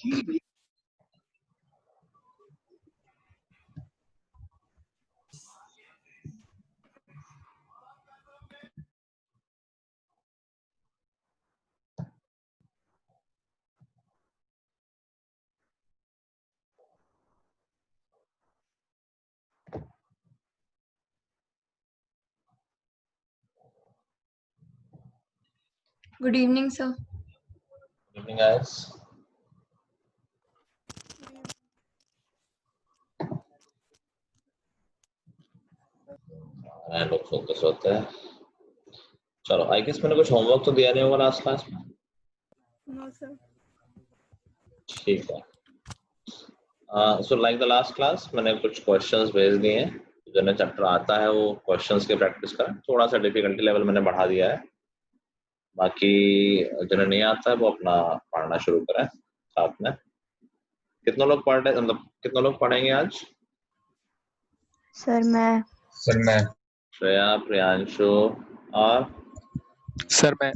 Good evening, sir. Good evening, guys. लोग सोते सोते हैं। चलो, आई गेस मैंने कुछ होमवर्क तो दिया नहीं होगा लास्ट क्लास में। No, sir. ठीक है। So like the last class मैंने कुछ क्वेश्चंस भेज दिए हैं। जिन्हें चैप्टर आता है वो क्वेश्चंस की प्रैक्टिस करें। थोड़ा सा डिफिकल्टी लेवल मैंने बढ़ा दिया है। बाकी जिन्हें नहीं आता है वो अपना पढ़ना शुरू करें साथ में। कितने लोग पढ़ रहे, मतलब कितने लोग पढ़ेंगे आज? सर मैं श्रेया, प्रियांशु और सर मैं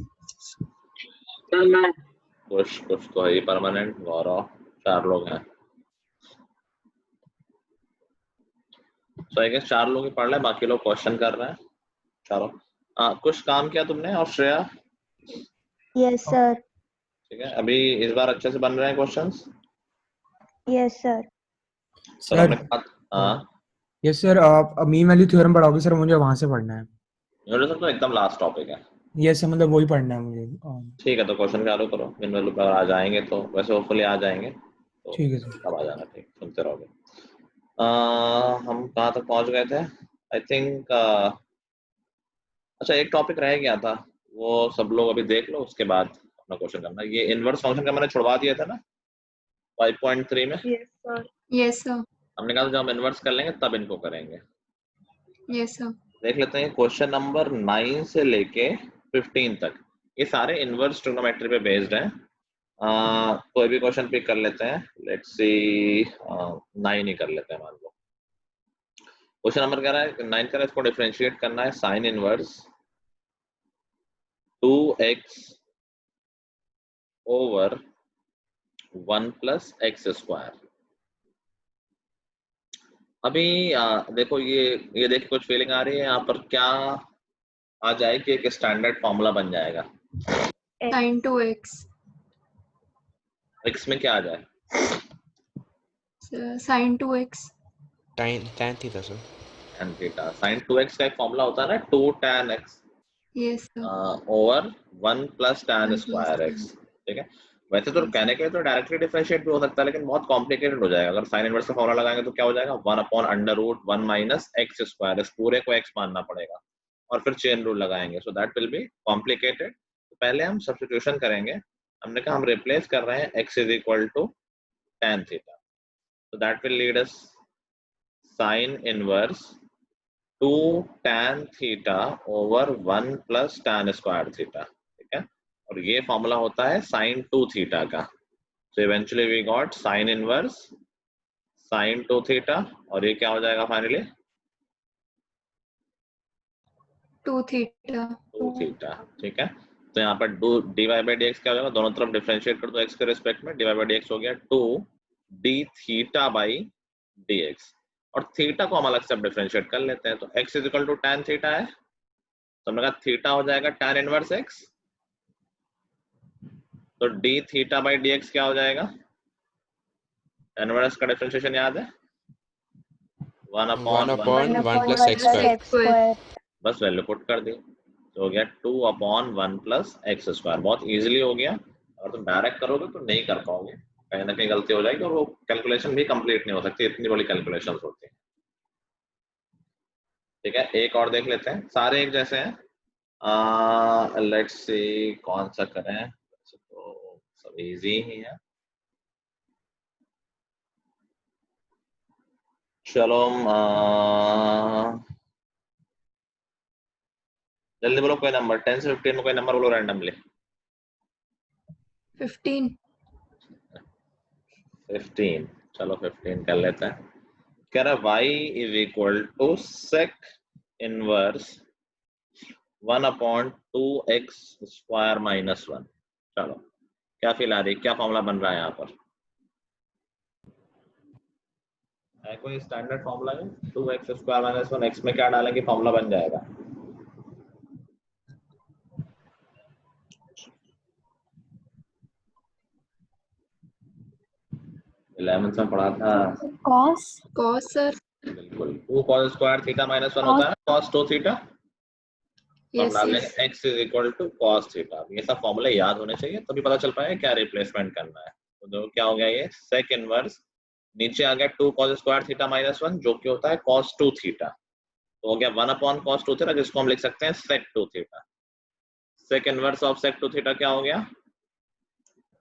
कुछ तो है परमानेंट। गौरव, 4 लोग हैं। तो आई गेस 4 लोग ही पढ़ रहे हैं, बाकी लोग क्वेश्चन कर रहे हैं। चलो, कुछ काम किया तुमने? और श्रेया? Yes sir. ठीक है, अभी इस बार अच्छे से बन रहे हैं questions? Yes sir. Sir yes sir. आप मीन वैल्यू थ्योरम पढ़ाओगे सर? मुझे वहां से पढ़ना है। न्यूटन तो एकदम लास्ट टॉपिक है। यस सर, मतलब वही पढ़ना है मुझे। ठीक है, तो क्वेश्चन चालू करो। मीन वैल्यू पर आ जाएंगे तो वैसे होपफुली आ जाएंगे, तो ठीक है सर। तब आ जाना। ठीक, सुनते रहोगे। हम कहाँ तक पहुंच गए थे? आई थिंक अच्छा, एक टॉपिक रह गया था, वो सब लोग अभी देख लो, उसके बाद अपना क्वेश्चन करना। ये इनवर्स फंक्शन का मैंने छुड़वा दिया था ना 5.3 में। Yes, sir. Yes, sir. हमने कहा जब हम इनवर्स कर लेंगे तब इनको करेंगे। Yes, sir. देख लेते हैं क्वेश्चन नंबर 9 से लेके 15 तक, ये सारे इनवर्स ट्रिग्नोमेट्री पे बेस्ड हैं। कोई भी क्वेश्चन पिक कर लेते हैं। लेट्स सी 9 ही कर लेते हैं। मान लो क्वेश्चन नंबर कह रहा है 9 का, इसको डिफरेंशिएट करना है sine inverse 2x over 1 plus x square. अभी देखो, ये देख कुछ फीलिंग आ रही है यहाँ पर? क्या आ जाए कि एक स्टैंडर्ड फॉर्मूला बन जाएगा? Sin 2x. x में क्या आ जाए? Sin 2x. tan theta sir. tan theta. sin 2x का एक फॉर्मूला होता है ना, 2 tan x Yes, sir. Over 1 plus tan 1 plus square tan. x। ठीक है, वैसे तो कहने के लिए तो डायरेक्टली डिफरेंशिएट भी हो सकता है, लेकिन बहुत कॉम्प्लिकेटेड हो जाएगा। अगर साइन इनवर्स का फॉर्मूला लगाएंगे तो क्या हो जाएगा? 1 upon under root 1 minus x square. इस पूरे को x मानना पड़ेगा और फिर चेन रूल लगाएंगे, so that will be complicated. तो पहले हम सब्स्टिट्यूशन करेंगे। हमने कहा हम रिप्लेस कर रहे हैं x is equal to tan theta, so that will lead us sin inverse 2 tan theta over 1 plus tan square theta. ठीक है, और ये फॉर्मूला होता है sin 2 थीटा का। so eventually we got sin inverse sin 2 theta, और ये क्या हो जाएगा फाइनली? 2 theta. 2 थीटा। ठीक है, तो यहाँ पर dy बाई dx क्या हो जाएगा? दोनों तरफ डिफरेंशिएट कर दो x के रिस्पेक्ट में। dy बाई dx हो गया 2 d थीटा बाई dx, और थीटा को हम अलग से डिफरेंशिएट कर लेते हैं। तो x is equal to tan theta है, तो हमने कहा थीटा हो जाएगा tan इनवर्स x। तो d थीटा बाई dx क्या हो जाएगा? tan इनवर्स का डिफरेंशिएशन याद है? 1 अपॉन 1 प्लस एक्स स्क्वायर। बस वैल्यू पुट कर दी, तो हो गया 2 अपॉन 1 प्लस एक्स स्क्वायर। बहुत इजीली हो गया। और तुम डायरेक्ट करोगे तो नहीं कर पाओगे, कहीं ना कहीं गलती हो जाएगी और वो कैलकुलेशन भी कंप्लीट नहीं हो सकती, इतनी बड़ी कैलकुलेशंस होती है। ठीक है, एक और देख लेते हैं। सारे एक जैसे हैं। लेट्स सी कौन सा करें, तो सब इजी ही है। चलो जल्दी बोलो कोई नंबर, 10 से 15 में कोई नंबर बोलो रैंडमली। 15. 15, चलो 15 कर लेते हैं। कह रहा y is equal to sec inverse 1 upon 2x square minus 1। चलो, क्या फील आ रही है? क्या फॉर्मूला बन रहा है यहाँ पर? है कोई स्टैंडर्ड फॉर्मूला है? 2x स्क्वायर माइनस 1 x में क्या डालेंगे फॉर्मूला बन जाएगा? 11th में पढ़ा था। cos cos sir. बिल्कुल 2 cos स्क्वायर थीटा माइनस 1 होता है cos 2 थीटा। तो Yes, डालेंगे yes. x is equal to cos theta. ये सब फॉर्मूले याद होने चाहिए तभी पता चल पाएगा क्या रिप्लेसमेंट करना है। तो देखो क्या हो गया, ये sec इनवर्स नीचे आ गया 2 cos स्क्वायर थीटा माइनस 1 जो कि होता है cos 2 थीटा। तो हो गया 1 अपॉन cos 2 थीटा जिसको हम लिख सकते हैं sec 2 theta. sec inverse of sec 2 theta क्या हो गया?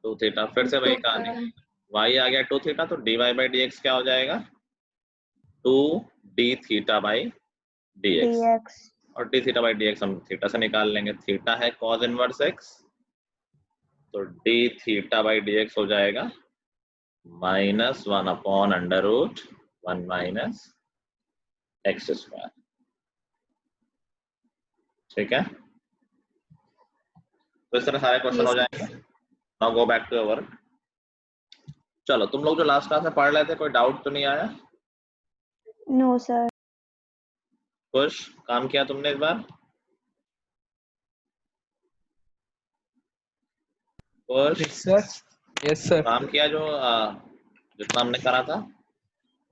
2 थीटा। फिर से वही कहानी, y आ गया 2 थीटा तो dy बाई dx क्या हो जाएगा? 2 d theta by dx। dx और d थीटा बाई dx हम थीटा से निकाल लेंगे। थीटा है cos इनवर्स x, तो d थीटा बाई dx हो जाएगा minus 1 upon under root 1 minus x square. ठीक है, तो इस तरह सारे क्वेश्चन हो Yes, जाएंगे। Now go back to your work. चलो तुम लोग जो लास्ट क्लास में पढ़ रहे थे कोई डाउट तो नहीं आया? no sir कुछ काम किया तुमने इस बार? कुछ सर यस सर काम किया जो जितना हमने करा था?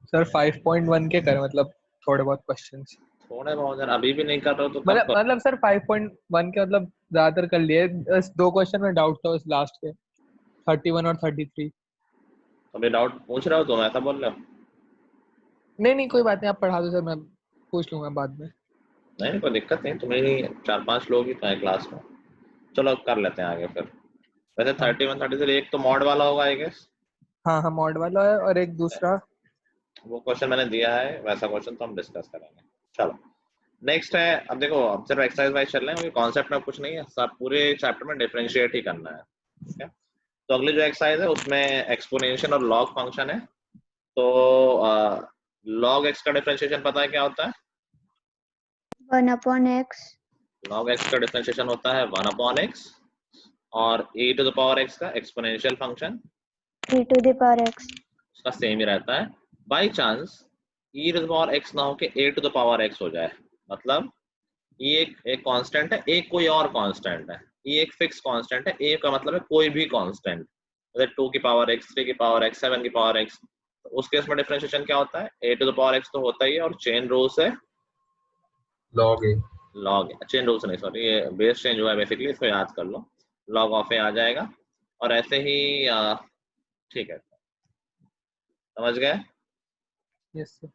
सर 5.1 के कर मतलब थोड़े बहुत क्वेश्चंस थोड़े बहुत यार, अभी भी नहीं कर रहे हो तो कब करोगे? मतलब सर 5.1 के मतलब ज्यादातर कर लिए, बस 2 क्वेश्चन में डाउट था उस लास्ट के 31 और 33। अभी डाउट पूछ रहे हो तुम, ऐसा बोल रहे हो? नहीं कोई बात नहीं, आप पढ़ा दो सर, मैं पूछ लूंगा बाद में। नहीं कोई दिक्कत नहीं, तुम्हें 4-5 लोग ही तो हैं क्लास में। चलो कर लेते हैं आगे फिर। वैसे 31 33 एक तो मॉड वाला होगा आई गेस। हाँ मॉड वाला है और एक दूसरा वो क्वेश्चन मैंने दिया है, वैसा क्वेश्चन तो हम डिस्कस करेंगे। चलो नेक्स्ट है, अब देखो अब सिर्फ एक्सरसाइज वाइज चल रहे हैं, कॉन्सेप्ट में कुछ नहीं है, सब पूरे चैप्टर में डिफरेंशिएट ही करना है। ठीक है, तो अगली जो एक्सरसाइज है उसमें एक्सपोनेंशियल और लॉग फंक्शन है। तो लॉग एक्स का डिफरेंशिएशन पता है क्या होता है? 1 upon x लॉग एक्स का डिफरेंशिएशन होता है 1 अपॉन एक्स, और e to the power x का exponential function e to the power x उसका सेम ही रहता है। By chance e to the power x ना हो के a to the power x हो जाए, मतलब ये एक कांस्टेंट है, एक कोई और कांस्टेंट है, ये एक फिक्स कांस्टेंट है, a का मतलब है कोई भी कांस्टेंट, जैसे 2 की पावर x, 3 की पावर x, 7 की पावर x। तो उस केस में डिफरेंशिएशन क्या होता है? a to the power x तो होता ही है, और चेन रूल से लॉग चेन रूल से नहीं, सॉरी ये बेस चेंज हुआ है बेसिकली, इसको याद कर लो, लॉग ऑफ a आ जाएगा। और ऐसे ही ठीक है, समझ गए? Yes sir.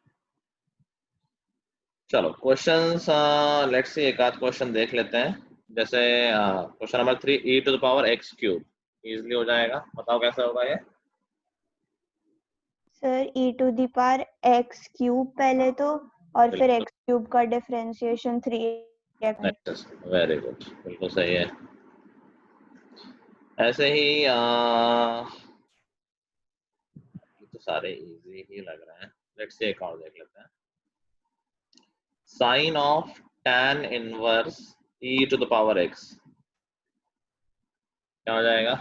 चलो क्वेश्चंस लेट्स सी, एक आध क्वेश्चन देख लेते हैं। जैसे question number 3 e to the power x cube easily हो जाएगा, बताओ कैसे होगा ये? Sir e to the power x cube पहले तो, और फिर x cube का डिफरेंशिएशन 3x। वेरी गुड, बिल्कुल सही है। ऐसे ही तो सारे इजी ही लग रहे हैं, लेट्स सी एक और देख लेते हैं। Sine of tan inverse e to the power x क्या हो जाएगा?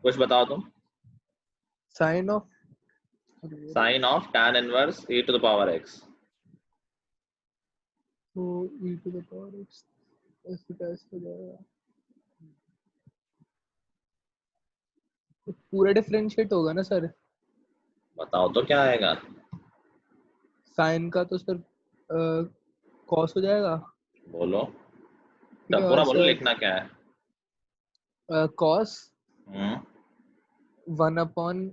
कुछ बताओ तुम। Sine of tan inverse e to the power x तो e to the power x ऐसे कैसे हो जाएगा? तो पूरा डिफरेंशिएट होगा ना सर? बताओ तो क्या आएगा? साइन का तो सर कॉस हो जाएगा। बोलो, तब पूरा बोलो, लिखना क्या है? कॉस 1 अपॉन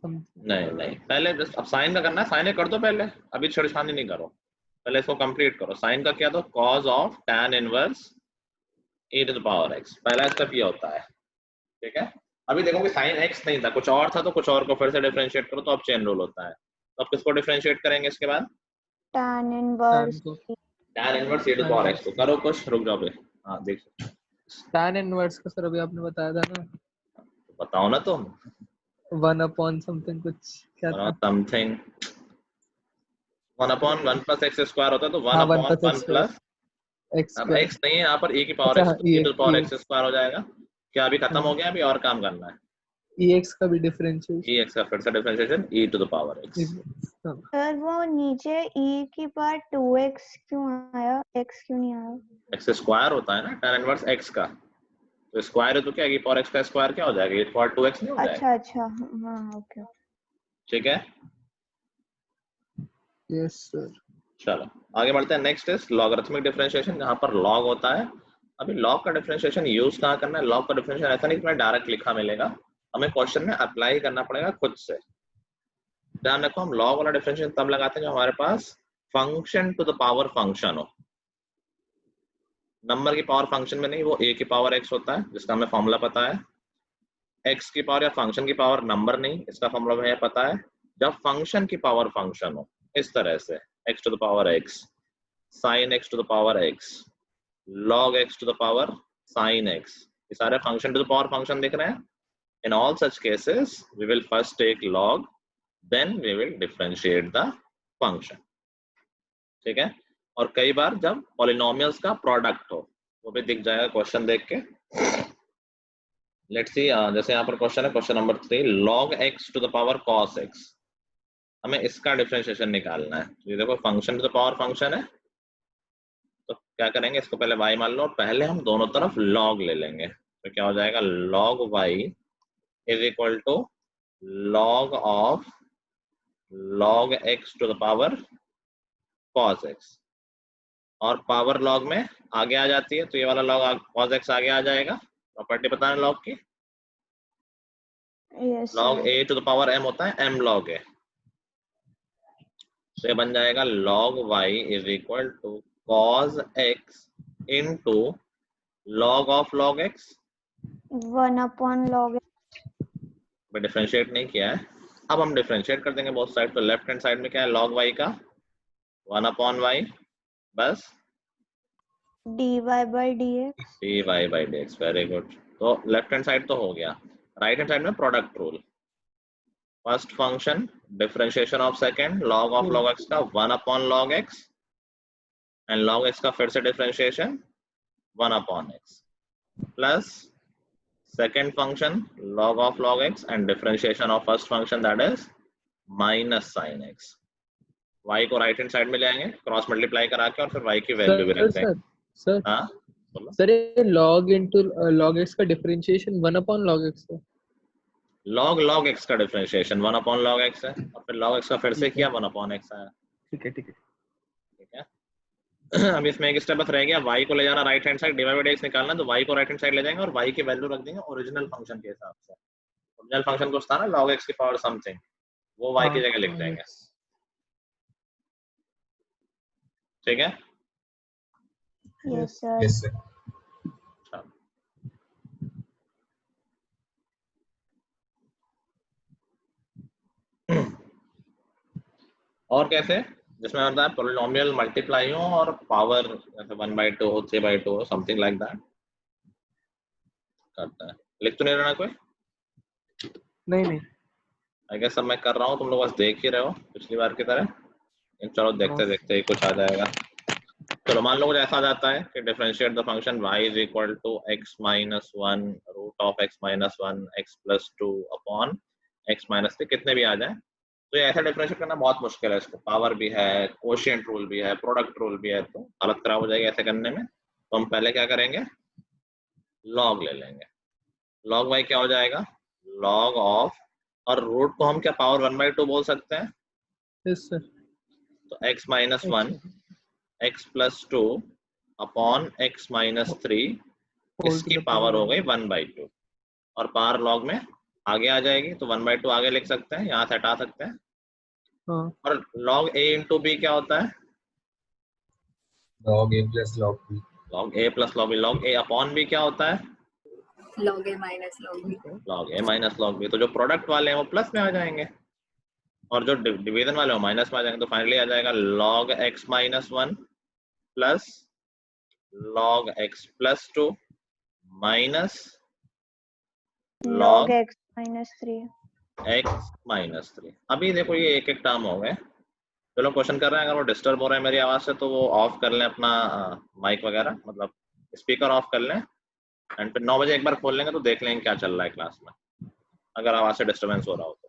नहीं पहले जस्ट अब साइन का करना है, साइन कर दो पहले, अभी छेड़छानी नहीं करो, पहले इसको कंप्लीट करो। साइन का क्या? तो cos of tan inverse e to the power x, पहला स्टेप ये होता है। ठीक है, अभी देखो कि साइन x नहीं था, कुछ और था, तो कुछ और को फिर से डिफरेंशिएट करो तो अब चेन रूल होता है। तो अब किसको डिफरेंशिएट करेंगे इसके बाद? tan inverse tan inverse e to the power x। तो करो कुछ, रुक जाओ बे। हां देखो, tan इनवर्स का सर अभी आपने बताया था ना, बताओ ना तुम। 1 अपॉन समथिंग कुछ क्या था? Something 1 upon 1 plus x square होता है, तो 1 हाँ, अपॉन 1 1 प्लस x अब स्क्वायर। x नहीं है यहाँ पर, e की पावर अच्छा, x, e to the power x square हो जाएगा। क्या अभी खत्म हो गया? अभी और काम करना है? ex का भी डिफरेंशिएशन ex का फिर से differentiation e to the power x। Sir वो नीचे e की पावर 2x क्यों आया, x क्यों नहीं आया? x स्क्वायर होता है ना tan इनवर्स x का, तो स्क्वायर है तो क्या e पावर x का स्क्वायर क्या हो जाएगा, e पावर 2x नहीं हो जाएगा? अच्छा हाँ ओके। ठीक है, यस सर। चलो आगे बढ़ते हैं। नेक्स्ट इज लॉगरिथमिक डिफरेंशिएशन, जहां पर लॉग होता है। अभी लॉग का डिफरेंशिएशन यूज कहाँ करना है? लॉग का डिफरेंशिएशन ऐसा नहीं कि डायरेक्ट लिखा मिलेगा, हमें क्वेश्चन में अप्लाई करना पड़ेगा खुद से। ध्यान रखो, हम लॉग वाला डिफरेंशिएशन तब लगाते हैं जब हमारे पास function to the power function हो, नंबर की पावर फंक्शन में नहीं, वो a की पावर x होता है जिसका हमें फॉर्मूला पता है, x की पावर या फंक्शन की पावर नंबर नहीं, इसका फॉर्मूला हमें पता है। जब फंक्शन की पावर फंक्शन हो इस तरह से x to the power x, sin x to the power x, log x to the power sin x, ये सारे function to the power function दिख रहे हैं। In all such cases we will first take log, then we will differentiate the function. ठीक है, और कई बार जब पॉलिनोमियल्स का प्रोडक्ट हो वो भी दिख जाएगा क्वेश्चन देख के। लेट्स सी, जैसे यहाँ पर क्वेश्चन है, question number 3, log x to the power cos x, हमें इसका डिफरेंशिएशन निकालना है। ये देखो function to the power function है, तो क्या करेंगे, इसको पहले y मान लो और पहले हम दोनों तरफ log ले लेंगे, तो क्या हो जाएगा, log y is equal to log of log x to the power cos x, और पावर log में आगे आ जाती है, तो ये वाला log cos x आगे आ जाएगा। प्रॉपर्टी पता है log की, yes log a to the power m होता है m log a, तो ये बन जाएगा log y is equal to cos x into log of log x। 1/log। Differentiate नहीं किया है, अब हम डिफरेंशिएट कर देंगे बोथ साइड, तो लेफ्ट हैंड साइड में क्या है, log y का 1/y, बस dy/dx। dy/dx, very good. तो लेफ्ट हैंड साइड तो हो गया, राइट हैंड साइड में product rule, first function differentiation of second, log of log x का 1/log x, and log x का फिर से differentiation 1/x, plus second function log of log x and differentiation of first function that is minus sin x। y को right hand side में ले आएंगे cross multiply करा के, और फिर y की वैल्यू भी रख देंगे। सर हाँ बोलो। सर ये log into log x का डिफरेंशिएशन 1/log x है। log x का डिफरेंशिएशन 1/log x है, और फिर log x का फिर से किया 1/x आया। ठीक है ठीक है, अब इसमें एक स्टेप बस रह गया, y को ले जाना राइट हैंड साइड, dy/dx निकालना, तो y को राइट हैंड साइड ले जाएंगे और y की वैल्यू रख देंगे ओरिजिनल फंक्शन के हिसाब से। ओरिजिनल फंक्शन कुछ था ना log x की पावर समथिंग, वो y की जगह लिख देंगे। ठीक है, यस सर। और कैसे, जिसमें होता है पॉलिनोमियल मल्टीप्लाई हो और पावर जैसे 1/2 हो, 3/2 हो, समथिंग लाइक दैट करता है। लिख तो नहीं रहना कोई? नहीं आई गेस सब मैं कर रहा हूँ, तुम लोग बस देख ही रहे हो पिछली बार की तरह। चलो देखते देखते ही कुछ आ जाएगा। चलो मान लो कुछ ऐसा आ जाता है कि differentiate the function y is equal to x minus 1 root of x minus 1 x plus 2 upon x minus 3, कितने भी आ जाए। तो ये ऐसा डिफरेंशिएट करना बहुत मुश्किल है, इसको पावर भी है, कोशिएंट रूल भी है, प्रोडक्ट रूल भी है, तो हालत खराब हो जाएगी ऐसे करने में। तो हम पहले क्या करेंगे, log ले लेंगे। log y क्या हो जाएगा, log ऑफ, और रूट को हम क्या पावर 1/2 बोल सकते हैं। Yes sir. तो x minus 1 x plus 2 upon x minus 3, इसकी पावर हो गई 1/2, और पावर log में आगे आ जाएगी, तो 1/2 आगे लिख सकते हैं, यहाँ से हटा सकते हैं। और log a इंटू b क्या होता है, log a plus log b। log a plus log b, log a upon b क्या होता है, log a minus log b। log a minus log b। तो जो प्रोडक्ट वाले हैं वो प्लस में आ जाएंगे और जो डिवीजन वाले हो माइनस में आ जाएंगे। तो फाइनली आ जाएगा log x minus 1 plus log x plus 2 minus log x minus 3। x minus 3। अभी देखो ये एक एक टर्म हो गए। चलो क्वेश्चन कर रहे हैं, अगर वो डिस्टर्ब हो रहा है मेरी आवाज से तो वो ऑफ कर लें अपना माइक वगैरह, मतलब स्पीकर ऑफ कर लें, एंड फिर 9 बजे एक बार खोल लेंगे तो देख लेंगे क्या चल रहा है क्लास में। अगर आवाज से डिस्टर्बेंस हो रहा हो तो।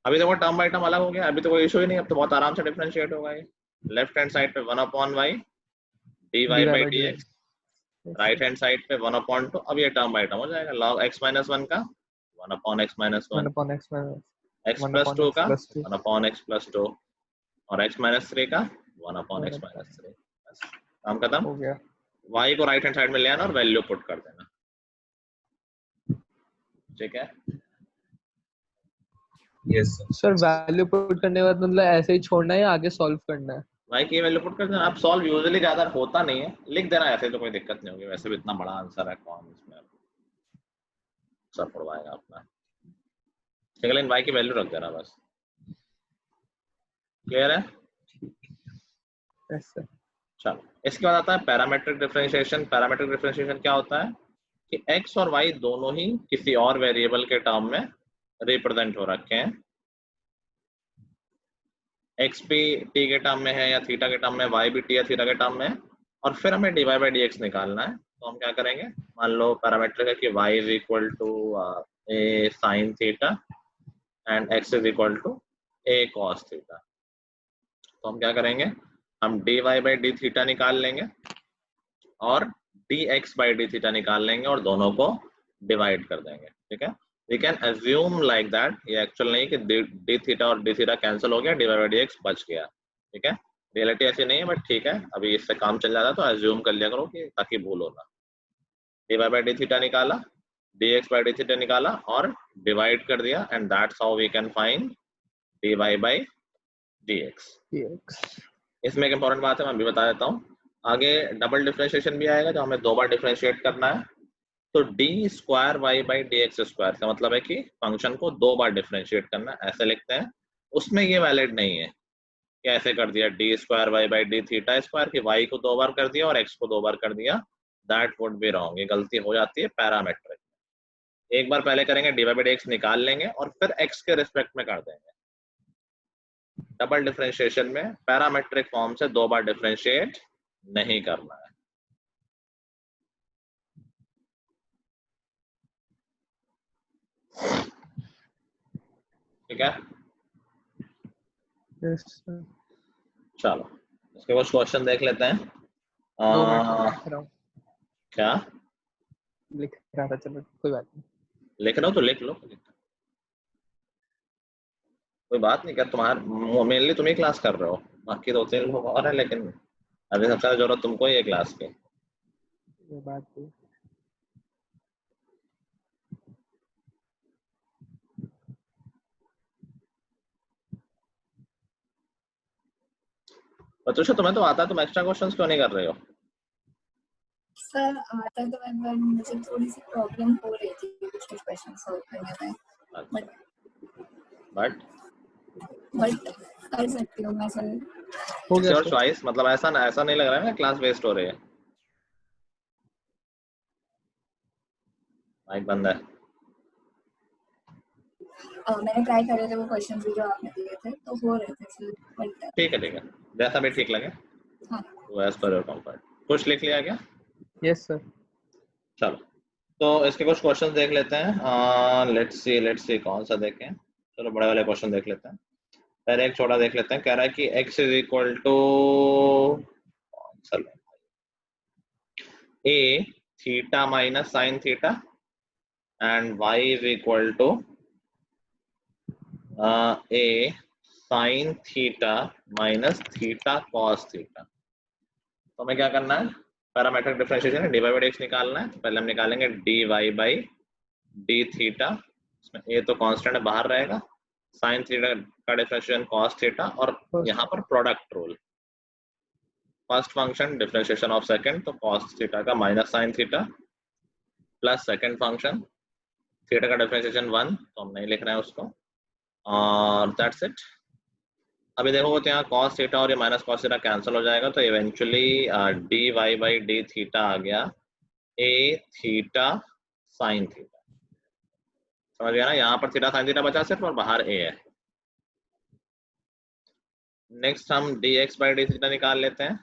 अभी देखो टर्म बाई टर्म अलग हो गया, अभी तो कोई इशू ही नहीं, अब तो बहुत आराम से डिफरेंशिएट होगा ये। लेफ्ट हैंड साइड पे 1/y dy by dx, right hand side पे 1/2, अब ये टर्म बाई टर्म हो जाएगा। log x minus 1 का 1/x minus 1, 1/x minus x plus 2 का 1/x+2 1/x plus 2 और x minus 3 का 1/x minus 3। बस काम खत्म। हो गया। y को राइट हैंड साइड में ले आना और वैल्यू पुट कर देना, ठीक है। यस सर वैल्यू पुट करने के बाद मतलब ऐसे ही छोड़ना है या आगे सॉल्व करना है? y की वैल्यू पुट कर देना। अब सॉल्व यूजुअली ज्यादा होता नहीं है, लिख देना ऐसे तो कोई दिक्कत नहीं होगी, वैसे भी इतना बड़ा आंसर है, कौन इसमें सब पढ़वाएगा अपना, ठीक है। लेकिन y की वैल्यू रख देना बस, क्लियर है। Yes sir. चलो इसके बाद आता है पैरामेट्रिक डिफरेंशिएशन। पैरामेट्रिक डिफरेंशिएशन क्या होता है कि x और y दोनों ही किसी और वेरिएबल के टर्म में रिप्रेजेंट हो रखे हैं। x भी t के टर्म में है या थीटा के टर्म में, y भी t या थीटा के टर्म में है, और फिर हमें dy by dx निकालना है। तो हम क्या करेंगे, मान लो पैरामेट्रिक है कि y is equal to a sin theta and x is equal to a cos theta. तो हम क्या करेंगे, हम dy by d थीटा निकाल लेंगे और dx by d थीटा निकाल लेंगे और दोनों को डिवाइड कर देंगे, ठीक है। We can assume like that, ये एक्चुअल नहीं कि d थीटा और d थीटा कैंसिल हो गया, dy by dx बच गया, ठीक है। रियलिटी ऐसी नहीं है बट ठीक है, अभी इससे काम चल जाता है तो एज्यूम कर लिया करो कि ताकि भूल हो ना। dy by d थीटा निकाला, dx by d थीटा निकाला और डिवाइड कर दिया, and that's how we can find dy by dx। इसमें एक इंपॉर्टेंट बात है, मैं भी बता देता हूँ। आगे डबल डिफरेंशिएशन भी आएगा जो हमें 2 बार डिफरेंशिएट करना है। तो D square Y by D x square का मतलब है कि फंक्शन को 2 बार डिफरेंशिएट करना, ऐसे लिखते हैं। उसमें ये वैलिड नहीं है कि ऐसे कर दिया d square Y by D theta square कि वाई को 2 बार कर दिया और एक्स को 2 बार कर दिया, दैट वुड बी रॉन्ग। ये गलती हो जाती है पैरामेट्रिक। एक बार पहले करेंगे d Y by D x निकाल लेंगे और फिर एक्स के रिस्पेक्ट में कर देंगे। डबल डिफरेंशिएशन में पैरामेट्रिक फॉर्म से 2 बार डिफरेंशिएट नहीं करना है। ठीक है, चलो इसके कुछ क्वेश्चन देख लेते हैं। क्या लिख रहा था, चलो कोई बात नहीं। लिख रहा हो तो लिख लो, कोई बात नहीं। क्या तुम्हारा मेनली तुम ही क्लास कर रहे हो, बाकी 2-3 लोग और है, लेकिन अभी सबसे ज्यादा जरूरत तुमको ही है क्लास की। ये बात है। बच्चों तुम्हें तो आता है, तुम एक्स्ट्रा क्वेश्चंस क्यों नहीं कर रहे हो? सर आता तो मैं मुझे थोड़ी सी प्रॉब्लम हो रही थी कुछ क्वेश्चन सॉल्व करने में, बट कर सकती हूँ मैं सर। हो गया योर चॉइस, मतलब ऐसा नहीं लग रहा है ना क्लास वेस्ट हो रही है। माइक बंद है। मैंने ट्राई करे थे वो क्वेश्चंस भी जो आपने दिए थे तो हो रहे थे सर, बट ठीक है जैसा भी ठीक लगे। हाँ तो एज पर योर कंफर्ट। कुछ लिख लिया क्या? Yes sir. चलो तो इसके कुछ क्वेश्चन देख लेते हैं। लेट्स सी कौन सा देखें। चलो बड़े वाले क्वेश्चन देख लेते हैं। पहले एक छोटा देख लेते हैं। कह रहा है कि x is equal to a theta minus sine theta and y is equal to a sine theta minus theta cos theta. तो हमें क्या करना है, पैरामेट्रिक डिफरेंशिएशन है, D Y by D X निकालना है। तो पहले हम निकालेंगे D Y by D theta, इसमें ए तो कांस्टेंट है बाहर रहेगा, साइन थीटा का डिफरेंशिएशन कॉस थीटा, और यहाँ पर product rule. First function differentiation of second, तो कॉस थीटा का minus sine theta plus second function theta का डिफरेंशिएशन 1, तो हम नहीं लिख रहे हैं उसको, और दैट्स इट। अभी देखो तो यहाँ cos थीटा और ये माइनस cos थीटा कैंसिल हो जाएगा, तो eventually D Y by D theta आ गया a थीटा साइन थीटा। समझ गया ना, यहाँ पर थीटा साइन थीटा बचा सिर्फ और बाहर a है। नेक्स्ट हम dx बाई डी थीटा निकाल लेते हैं।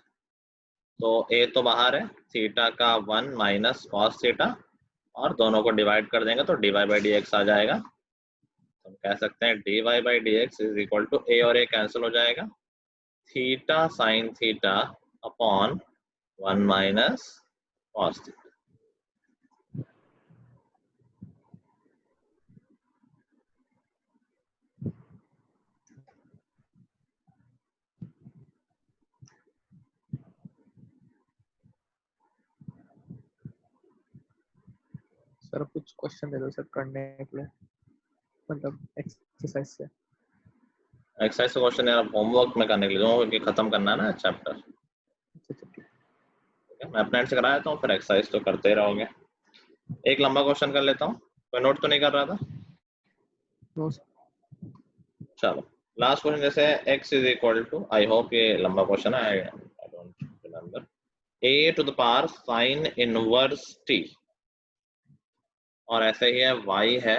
तो a तो बाहर है, थीटा का 1 माइनस cos थीटा और दोनों को डिवाइड कर देंगे तो dy बाई डी एक्स आ जाएगा। तो हम कह सकते हैं dy by D X is equal to a और a कैंसिल हो जाएगा, theta sine theta upon 1 minus cos theta. Sir कुछ क्वेश्चन दे दो सर करने के लिए, मतलब एक्सरसाइज से। एक्सरसाइज का क्वेश्चन यार होमवर्क में करने के लिए क्योंकि खत्म करना है ना चैप्टर। ठीक है, मैं अपने एंड से करा देता हूँ, फिर एक्सरसाइज तो करते ही रहोगे। एक लंबा क्वेश्चन कर लेता हूँ, कोई नोट तो नहीं कर रहा था? नो चलो लास्ट क्वेश्चन जैसे x is equal to, I hope ये लंबा क्वेश्चन है, I don't remember, a to the power sine inverse t, और ऐसे ही है y है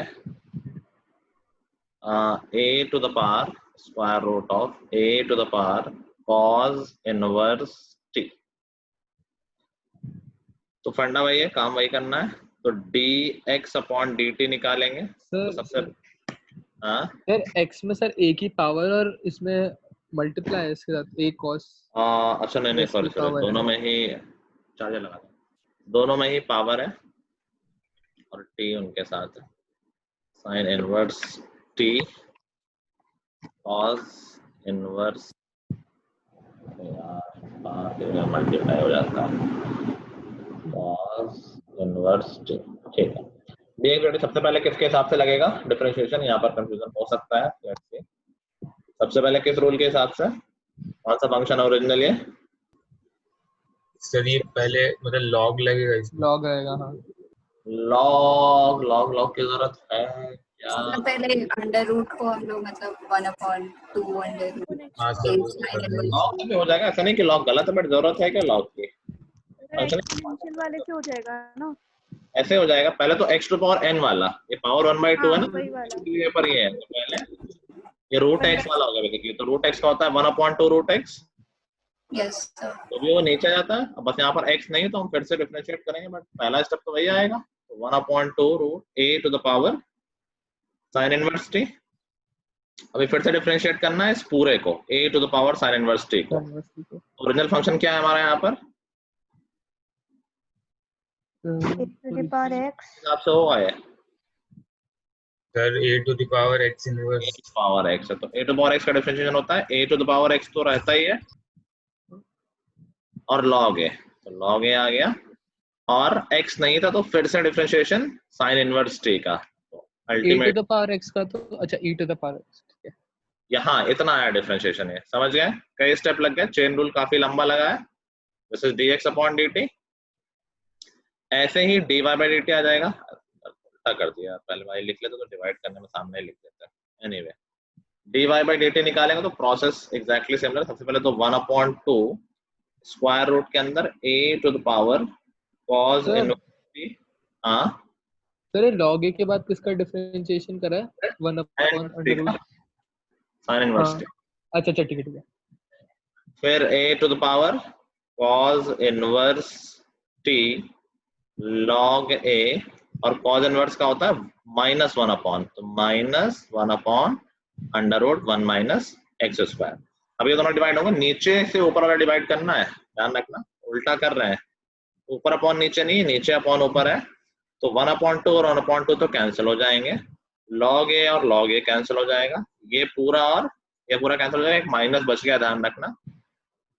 a to the power square root of a to the power cos inverse t। तो फंडा वही है, काम वही करना है, तो dx अपॉन dt निकालेंगे। तो सबसे हाँ सर x में सर a की पावर और इसमें मल्टीप्लाई है इसके साथ a cos। अच्छा नहीं सॉरी दोनों में ही चार्जर लगा दो, दोनों में ही पावर है और t उनके साथ है, sign inverse t cos inverse multiply हो जाता है cos इनवर्स t। ठीक है, dx सबसे पहले किसके हिसाब से लगेगा डिफरेंशिएशन, यहाँ पर कंफ्यूजन हो सकता है। लेट्स सी, सबसे पहले किस रूल के हिसाब से, कौन सा फंक्शन ओरिजिनल है? सर ये पहले मतलब लॉग लगेगा इसमें। लॉग आएगा हाँ। लॉग लॉग लॉग की जरूरत है क्या? तो पहले अंडर रूट को हम लोग मतलब 1/2 अंडर रूट हाँ सर वो लॉग भी हो जाएगा, ऐसा नहीं कि लॉग गलत है, बट जरूरत है क्या लॉग की? एक्सपोनेंशियल वाले से हो जाएगा ना, ऐसे हो जाएगा, पहले तो x टू पावर n वाला, ये पावर 1/2 है ना, वही वाला। ये पर ये है, तो पहले ये रूट x वाला होगा बेसिकली। तो रूट x का होता है 1/2 रूट x, यस सर। तो भी वो नीचे जाता है। अब बस यहाँ पर x नहीं है तो हम फिर से डिफरेंशिएट करेंगे, बट पहला स्टेप तो वही आएगा। तो 1/2 root a to the power sine inverse t। अभी फिर से डिफरेंशिएट करना है इस पूरे को, a to the power sine inverse t को। ओरिजिनल फंक्शन क्या है हमारा यहाँ पर? x आपसे होगा ये sir a to the power x inverse power x है, तो a टू पावर x का डिफरेंशिएशन होता है a to the power x तो रहता ही है, और log a, तो log a आ गया, और x नहीं था तो फिर से डिफरेंशिएशन साइन इनवर्स t का, तो ultimate e to the power x का, तो अच्छा e to the power x, ठीक है। यहाँ इतना आया डिफरेंशिएशन, है समझ गए? कई स्टेप लग गए, चेन रूल काफी लंबा लगा है। This is dx upon dt, ऐसे ही dy बाई dt आ जाएगा। उल्टा कर दिया, पहले y लिख लेते तो डिवाइड करने में सामने ही लिख देते हैं। एनीवे dy बाई dt निकालेंगे तो प्रोसेस एग्जैक्टली सिमिलर। सबसे पहले तो 1/2 स्क्वायर रूट के अंदर a to the power cos inverse. हाँ सर ये log a के बाद किसका डिफरेंशिएशन करा है? 1/√। Sine inverse t। अच्छा अच्छा ठीक है ठीक है। फिर a to the power cos inverse t log a, और cos इनवर्स का होता है -1/, तो -1/√1 माइनस x स्क्वायर। अब ये दोनों डिवाइड होंगे, नीचे से ऊपर वाला डिवाइड करना है, ध्यान रखना उल्टा कर रहे हैं, ऊपर अपॉन नीचे नहीं, नीचे अपॉन ऊपर है। तो 1/2 और 1/2 तो कैंसिल हो जाएंगे, log a और log a कैंसिल हो जाएगा, ये पूरा और ये पूरा कैंसिल हो जाएगा, एक माइनस बच गया, ध्यान रखना।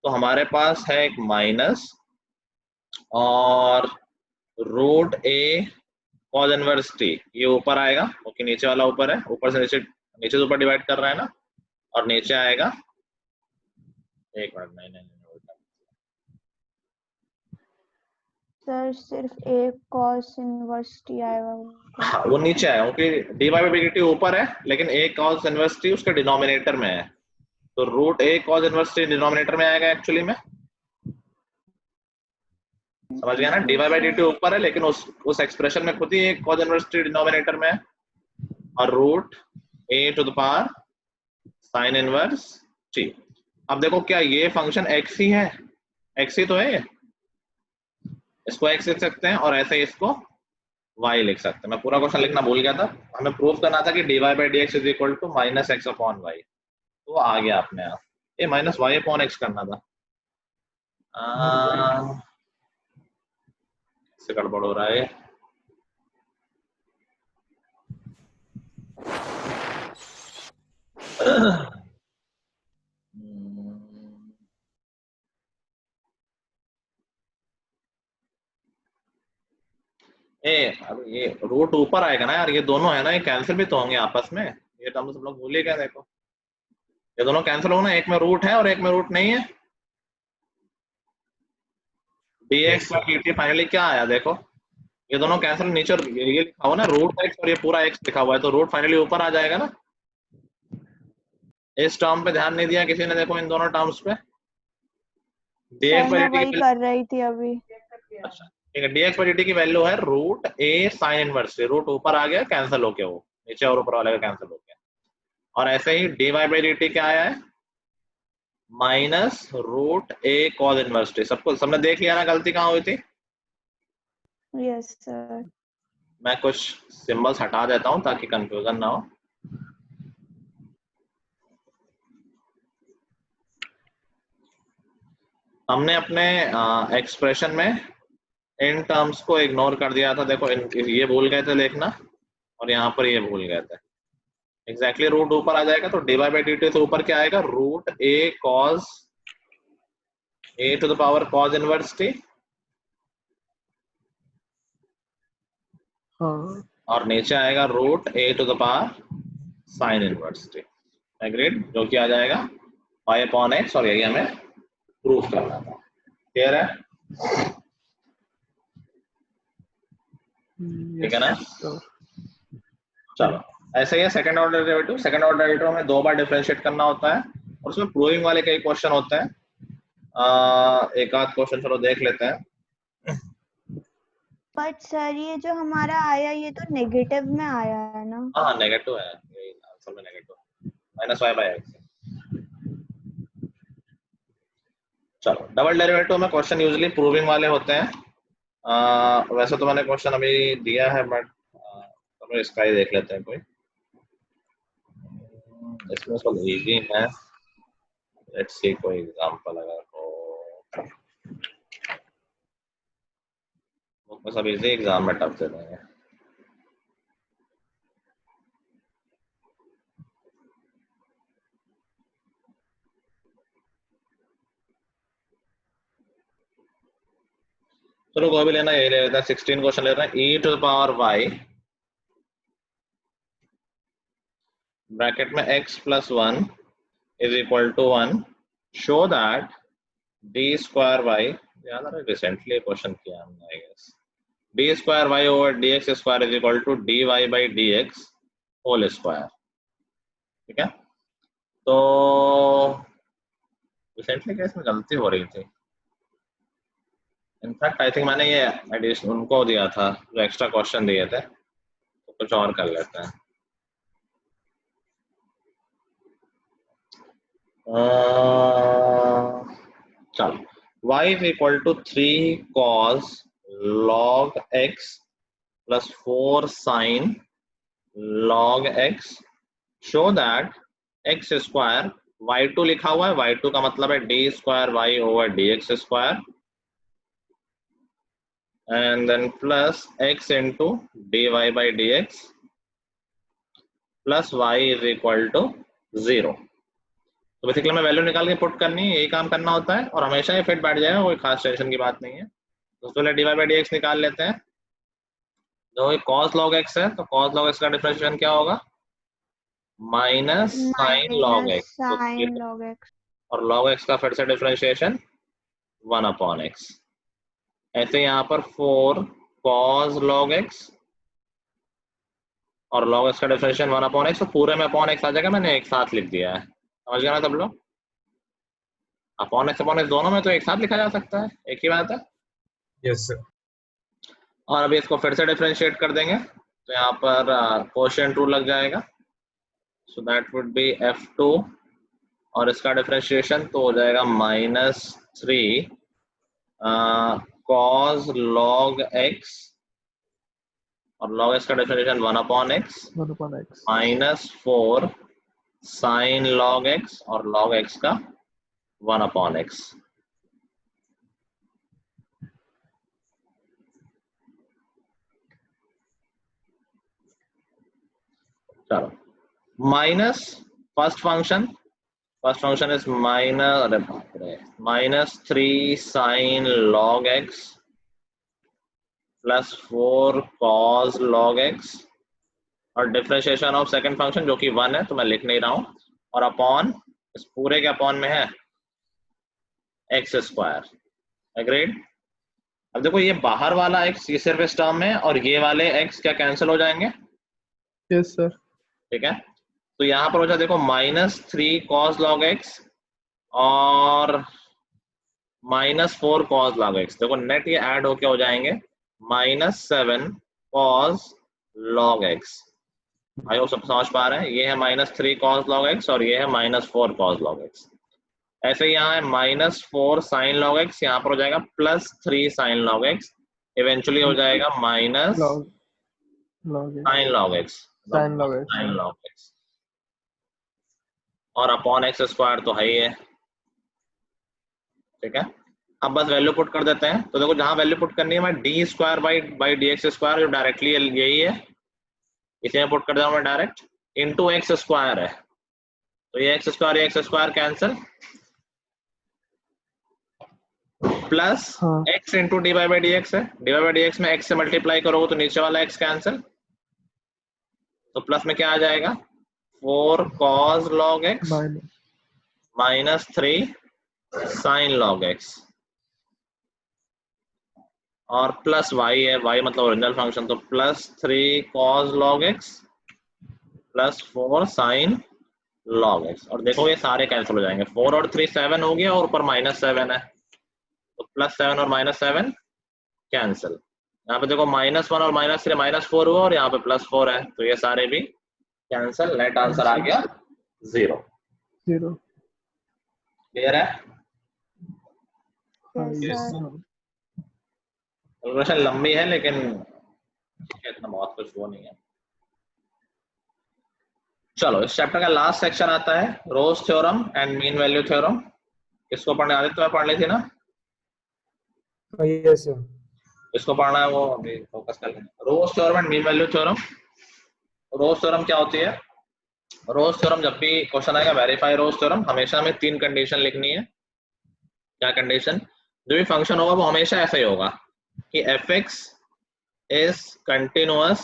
तो हमारे पास है एक माइनस और root a cos inverse t, ये ऊपर आएगा क्योंकि नीचे वाला ऊपर है, ऊपर से नीचे, नीचे से ऊपर डिवाइड कर रहा है ना, और नीचे आएगा, एक मिनट, नहीं उल्टा सर सिर्फ एक cos इनवर्स t आएगा। हाँ, वो नीचे आएगा क्योंकि dy बाई dt ऊपर है, लेकिन a cos इनवर्स t उसके डिनोमिनेटर में है, तो root a cos inverse t denominator में आएगा एक्चुअली में। समझ गया ना? dy बाई dt ऊपर है, लेकिन उस एक्सप्रेशन में खुद ही एक cos इनवर्स t डिनोमिनेटर में है, और root a to the power sine inverse t। अब देखो क्या ये फंक्शन x ही है? x ही तो है ये, इसको x लिख सकते हैं, और ऐसे ही इसको y लिख सकते हैं। मैं पूरा क्वेश्चन लिखना भूल गया था, हमें प्रूव करना था कि dy by dx is equal to minus X upon Y, तो आ गया अपने आप, ये माइनस वाई अपॉन एक्स करना था। इससे गड़बड़ हो रहा है। अब ये रूट ऊपर आएगा ना यार, ये दोनों है ना, ये कैंसिल भी तो होंगे आपस में, ये तो हम सब लोग भूल ही गए। देखो ये दोनों कैंसिल होना, एक में रूट है और एक में रूट नहीं है। dx sir. by dt finally क्या आया देखो, ये दोनों कैंसिल, नीचे ये लिखा हुआ ना रूट x और ये पूरा x लिखा हुआ है, तो रूट फाइनली ऊपर आ जाएगा ना। इस टर्म पे ध्यान नहीं दिया किसी ने, देखो इन दोनों टर्म्स पे dx सर by मैं dt वही कर रही थी अभी। अच्छा ठीक है, dx by dt की वैल्यू है root a sin inverse, root ऊपर आ गया कैंसिल होके, वो नीचे और ऊपर वाले का कैंसिल हो गया। और ऐसे ही dy by dt क्या आया है, minus root a cos inverse t। सबको सबने देख लिया ना गलती कहाँ हुई थी। Yes sir. मैं कुछ सिंबल्स हटा देता हूं ताकि कंफ्यूजन ना हो। हमने अपने एक्सप्रेशन में इन टर्म्स को इग्नोर कर दिया था, देखो ये भूल गए थे लिखना, और यहाँ पर ये भूल गए थे। एग्जैक्टली रूट ऊपर आ जाएगा, तो dy by dt से ऊपर क्या आएगा, root a cos a to the power cos inverse t, हाँ और नीचे आएगा root a to the power sin inverse t। Agreed, जो कि आ जाएगा पाई अपॉन x, और यही हमें प्रूफ करना था। क्लियर है, ठीक है ना। चलो ऐसे ही है second order derivative. Second order derivative में 2 बार डिफरेंशिएट करना होता है, और उसमें प्रूविंग वाले कई क्वेश्चन होते हैं। एक आध क्वेश्चन चलो देख लेते हैं। बट सर ये जो हमारा आया ये तो नेगेटिव में आया है ना। हाँ नेगेटिव है, यही आंसर में negative, minus Y by X. चलो डबल डेरिवेटिव में क्वेश्चन यूजुअली प्रूविंग वाले होते हैं। वैसे तो मैंने क्वेश्चन अभी दिया है, बट चलो इसका ही देख लेते हैं कोई, इसमें सब इजी है। लेट्स सी कोई एग्जांपल अगर हो, वो सब इजी, एग्जाम में टफ दे देंगे। चलो कोई भी लेना, यही ले लेते हैं। 16 क्वेश्चन ले रहे हैं। e to the power y bracket में x plus 1 is equal to 1, show that d square y, याद आ रहा है रिसेंटली क्वेश्चन किया हमने I guess, d square y over dx square is equal to dy by dx whole square. ठीक है, तो रिसेंटली केस में गलती हो रही थी। इनफैक्ट आई थिंक मैंने ये एडिशन उनको दिया था जो एक्स्ट्रा क्वेश्चन दिए थे, तो कुछ और कर लेते हैं। चलो y is equal to 3 cos log x plus 4 sin log x, show that x square y2 लिखा हुआ है, y2 का मतलब है d square y over dx square, and then plus x into dy by dx plus y is equal to 0। तो basically मैं value निकाल के पुट करनी है, यही काम करना होता है, और हमेशा ये फिट बैठ जाएगा, कोई खास टेंशन की बात नहीं है। तो पहले dy by dx निकाल लेते हैं। जो cos log x है, तो cos log x का डिफरेंशिएशन क्या होगा, minus sin log x, sign log x, और log x का फिर से डिफरेंशिएशन 1 अपॉन x। ऐसे यहाँ पर 4 cos log x और log x का डिफरेंशिएशन 1 अपॉन x, तो पूरे में अपॉन x आ जाएगा, मैंने एक साथ लिख दिया है, समझ गया ना सब लोग। अपॉन x दोनों में तो एक साथ लिखा जा सकता है, एक ही बात है। Yes sir. और अभी इसको फिर से डिफरेंशिएट कर देंगे, तो यहाँ पर कोशेंट रूल लग जाएगा, so that would be f2, और इसका डिफरेंशिएशन तो हो जाएगा -3 cos log x और log x का differentiation 1/x 1/x -4 sin log x और log x का 1/x। चलो minus first function is minus, अरे बाप रे, -3 sin log x +4 cos log x और डिफरेंशिएशन ऑफ सेकंड फंक्शन जो कि 1 है तो मैं लिख नहीं रहा हूं, और अपॉन इस पूरे के अपॉन में है x²। एग्रीड। अब देखो ये बाहर वाला x ये सिर्फ इस टर्म में, और ये वाले x क्या कैंसिल हो जाएंगे? Yes sir. ठीक है, तो यहाँ पर हो जाए देखो -3 cos log x और -4 cos log x। देखो नेट ये ऐड होके हो जाएंगे -7 cos log x। I hope सब समझ पा रहे हैं। ये है -3 cos log x और ये है -4 cos log x। ऐसे यहाँ है -4 sin log x, यहाँ पर हो जाएगा +3 sin log x, इवेंचुअली हो जाएगा minus log sin log x sin log x और अपॉन x² तो है ही है। ठीक है, अब बस वैल्यू पुट कर देते हैं। तो देखो जहां वैल्यू पुट करनी है मैं d² बाई dx² जो डायरेक्टली यही है, इसे मैं पुट कर देता हूं मैं डायरेक्ट, इंटू x² है, तो ये x² कैंसिल, प्लस हाँ x into dy by dx है, dy बाई dx में x से मल्टीप्लाई करोगे तो नीचे वाला x कैंसिल, तो प्लस में क्या आ जाएगा 4 cos log x -3 sin log x और प्लस y है, y मतलब ओरिजिनल फंक्शन, तो +3 cos log x +4 sin log x। और देखो ये सारे कैंसिल हो जाएंगे, 4 और 3 7 हो गया और ऊपर -7 है, तो +7 और -7 कैंसिल। यहाँ पे देखो -1 और -3 -4 हुआ और यहाँ पे +4 है, तो ये सारे भी कैंसिल। नेट आंसर आ गया 0। 0। क्लियर है? Yes, sir. कैलकुलेशन लंबी है लेकिन इतना बहुत कुछ वो नहीं है। चलो इस चैप्टर का लास्ट सेक्शन आता है Rolle's theorem and mean value theorem. इसको पढ़ने आदित्य पढ़ ली थी ना? Yes sir. इसको पढ़ना है वो अभी फोकस कर लें। Rolle's theorem and mean value theorem. Rolle's theorem क्या होती है? रोज थ्योरम जब भी क्वेश्चन आएगा वेरीफाई रोज थ्योरम, हमेशा हमें 3 कंडीशन लिखनी है। क्या कंडीशन? जो भी फंक्शन होगा वो हमेशा ऐसा ही होगा कि f(x) is continuous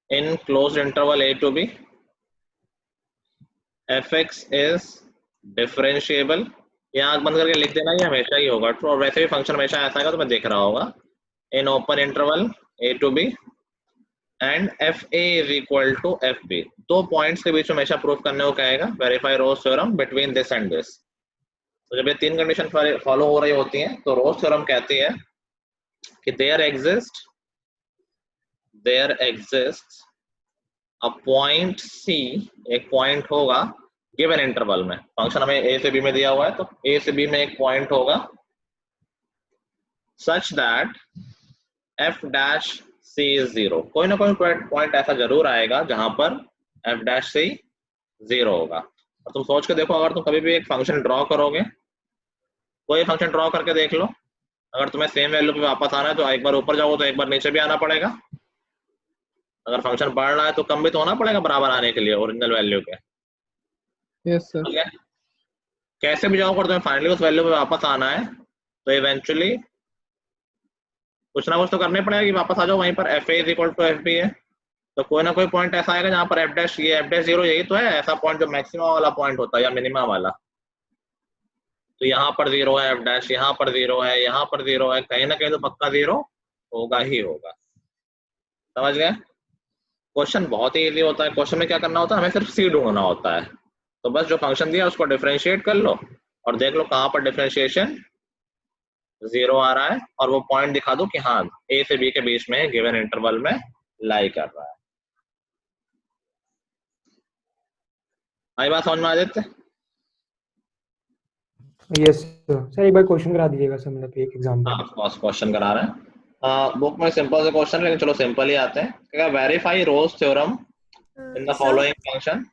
in closed interval a to b, f(x) is differentiable, यहाँ आंख बंद करके लिख देना, ये हमेशा ही होगा ट्रू। और वैसे भी फंक्शन हमेशा ऐसा आएगा तो मैं देख रहा होगा in open interval a to b and fa is equal to fb। 2 points के बीच में हमेशा प्रूफ करने को कहेगा verify Rolle's theorem between this and this. तो जब ये 3 कंडीशन फॉलो हो रही होती हैं तो रोज थ्योरम कहती है कि there exist a point c, एक पॉइंट होगा गिवन इंटरवल में। फंक्शन हमें a से b में दिया हुआ है तो a से b में एक पॉइंट होगा such that f' c is 0। कोई ना कोई पॉइंट ऐसा जरूर आएगा जहां पर f' 0 होगा। और तुम सोच के देखो, अगर तुम कभी भी एक फंक्शन ड्रॉ करोगे, कोई फंक्शन ड्रॉ करके देख लो, अगर तुम्हें सेम वैल्यू पे वापस आना है तो एक बार ऊपर जाओ तो एक बार नीचे भी आना पड़ेगा। अगर फंक्शन बढ़ रहा है तो कम भी तो होना पड़ेगा बराबर आने के लिए ओरिजिनल वैल्यू के। Yes sir. ठीक है, कैसे भी जाओ, अगर तुम्हें फाइनली उस वैल्यू पे वापस आना है तो इवेंचुअली कुछ ना कुछ तो करने पड़ेगा कि वापस आ जाओ वहीं पर fa is equal to fb है। तो कोई ना कोई पॉइंट ऐसा आएगा जहां पर f' ये f' 0 यही तो है ऐसा पॉइंट जो मैक्सिमम वाला पॉइंट होता है या मिनिमम वाला। तो यहाँ पर 0 है f', यहाँ पर 0 है, यहाँ पर 0 है, कहीं ना कहीं तो पक्का 0 होगा ही होगा। समझ गए? क्वेश्चन बहुत ही इजी होता है। क्वेश्चन में क्या करना होता है, हमें सिर्फ c ढूंढना होता है। तो बस जो फंक्शन दिया उसको डिफरेंशिएट कर लो और देख लो कहाँ पर डिफरेंशिएशन 0 आ रहा है और वो पॉइंट दिखा दो कि हाँ a से b के बीच में गिवन इंटरवल में लाई कर रहा है। आई बात समझ में आ जाते? यस सर एक बार क्वेश्चन करा दीजिएगा सर, मतलब एक एग्जांपल। हाँ फर्स्ट क्वेश्चन करा रहे हैं। बुक में सिंपल से क्वेश्चन है, लेकिन चलो सिंपल ही आते हैं। क्या verify Rolle's theorem in the sir following function.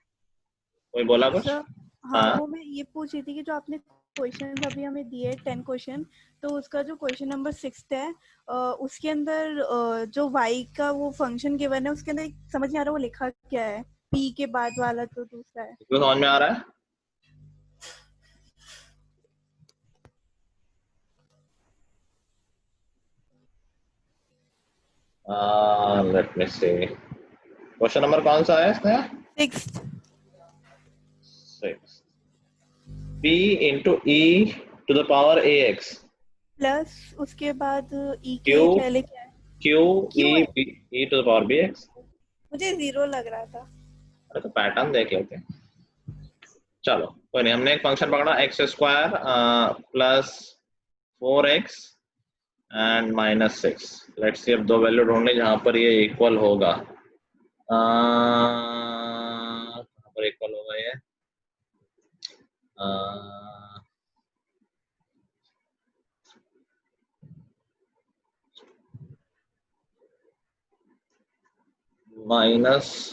कोई बोला कुछ? सर हाँ, हाँ वो मैं ये पूछ रही थी कि जो आपने क्वेश्चन अभी हमें दिए 10 क्वेश्चन, तो उसका जो क्वेश्चन नंबर 6 है उसके अंदर जो y का वो फंक्शन गिवन है, उसके अंदर समझ नहीं आ रहा वो लिखा क्या है, p के बाद वाला जो दूसरा है। क्यों समझ में आ रहा है? लेट मी सी, क्वेश्चन नंबर कौन सा है इसमें? 6 6 p into e to the power ax plus उसके बाद e के Q पहले क्या है? q Q e है। b e to the power bx। मुझे 0 लग रहा था। अरे तो पैटर्न देख लेते हैं। चलो कोई नहीं, हमने एक फंक्शन पकड़ा x square plus 4x and minus 6। Let's see, अब दो वैल्यू ढूंढनी जहां पर ये इक्वल होगा। कहाँ पर इक्वल होगा ये? माइनस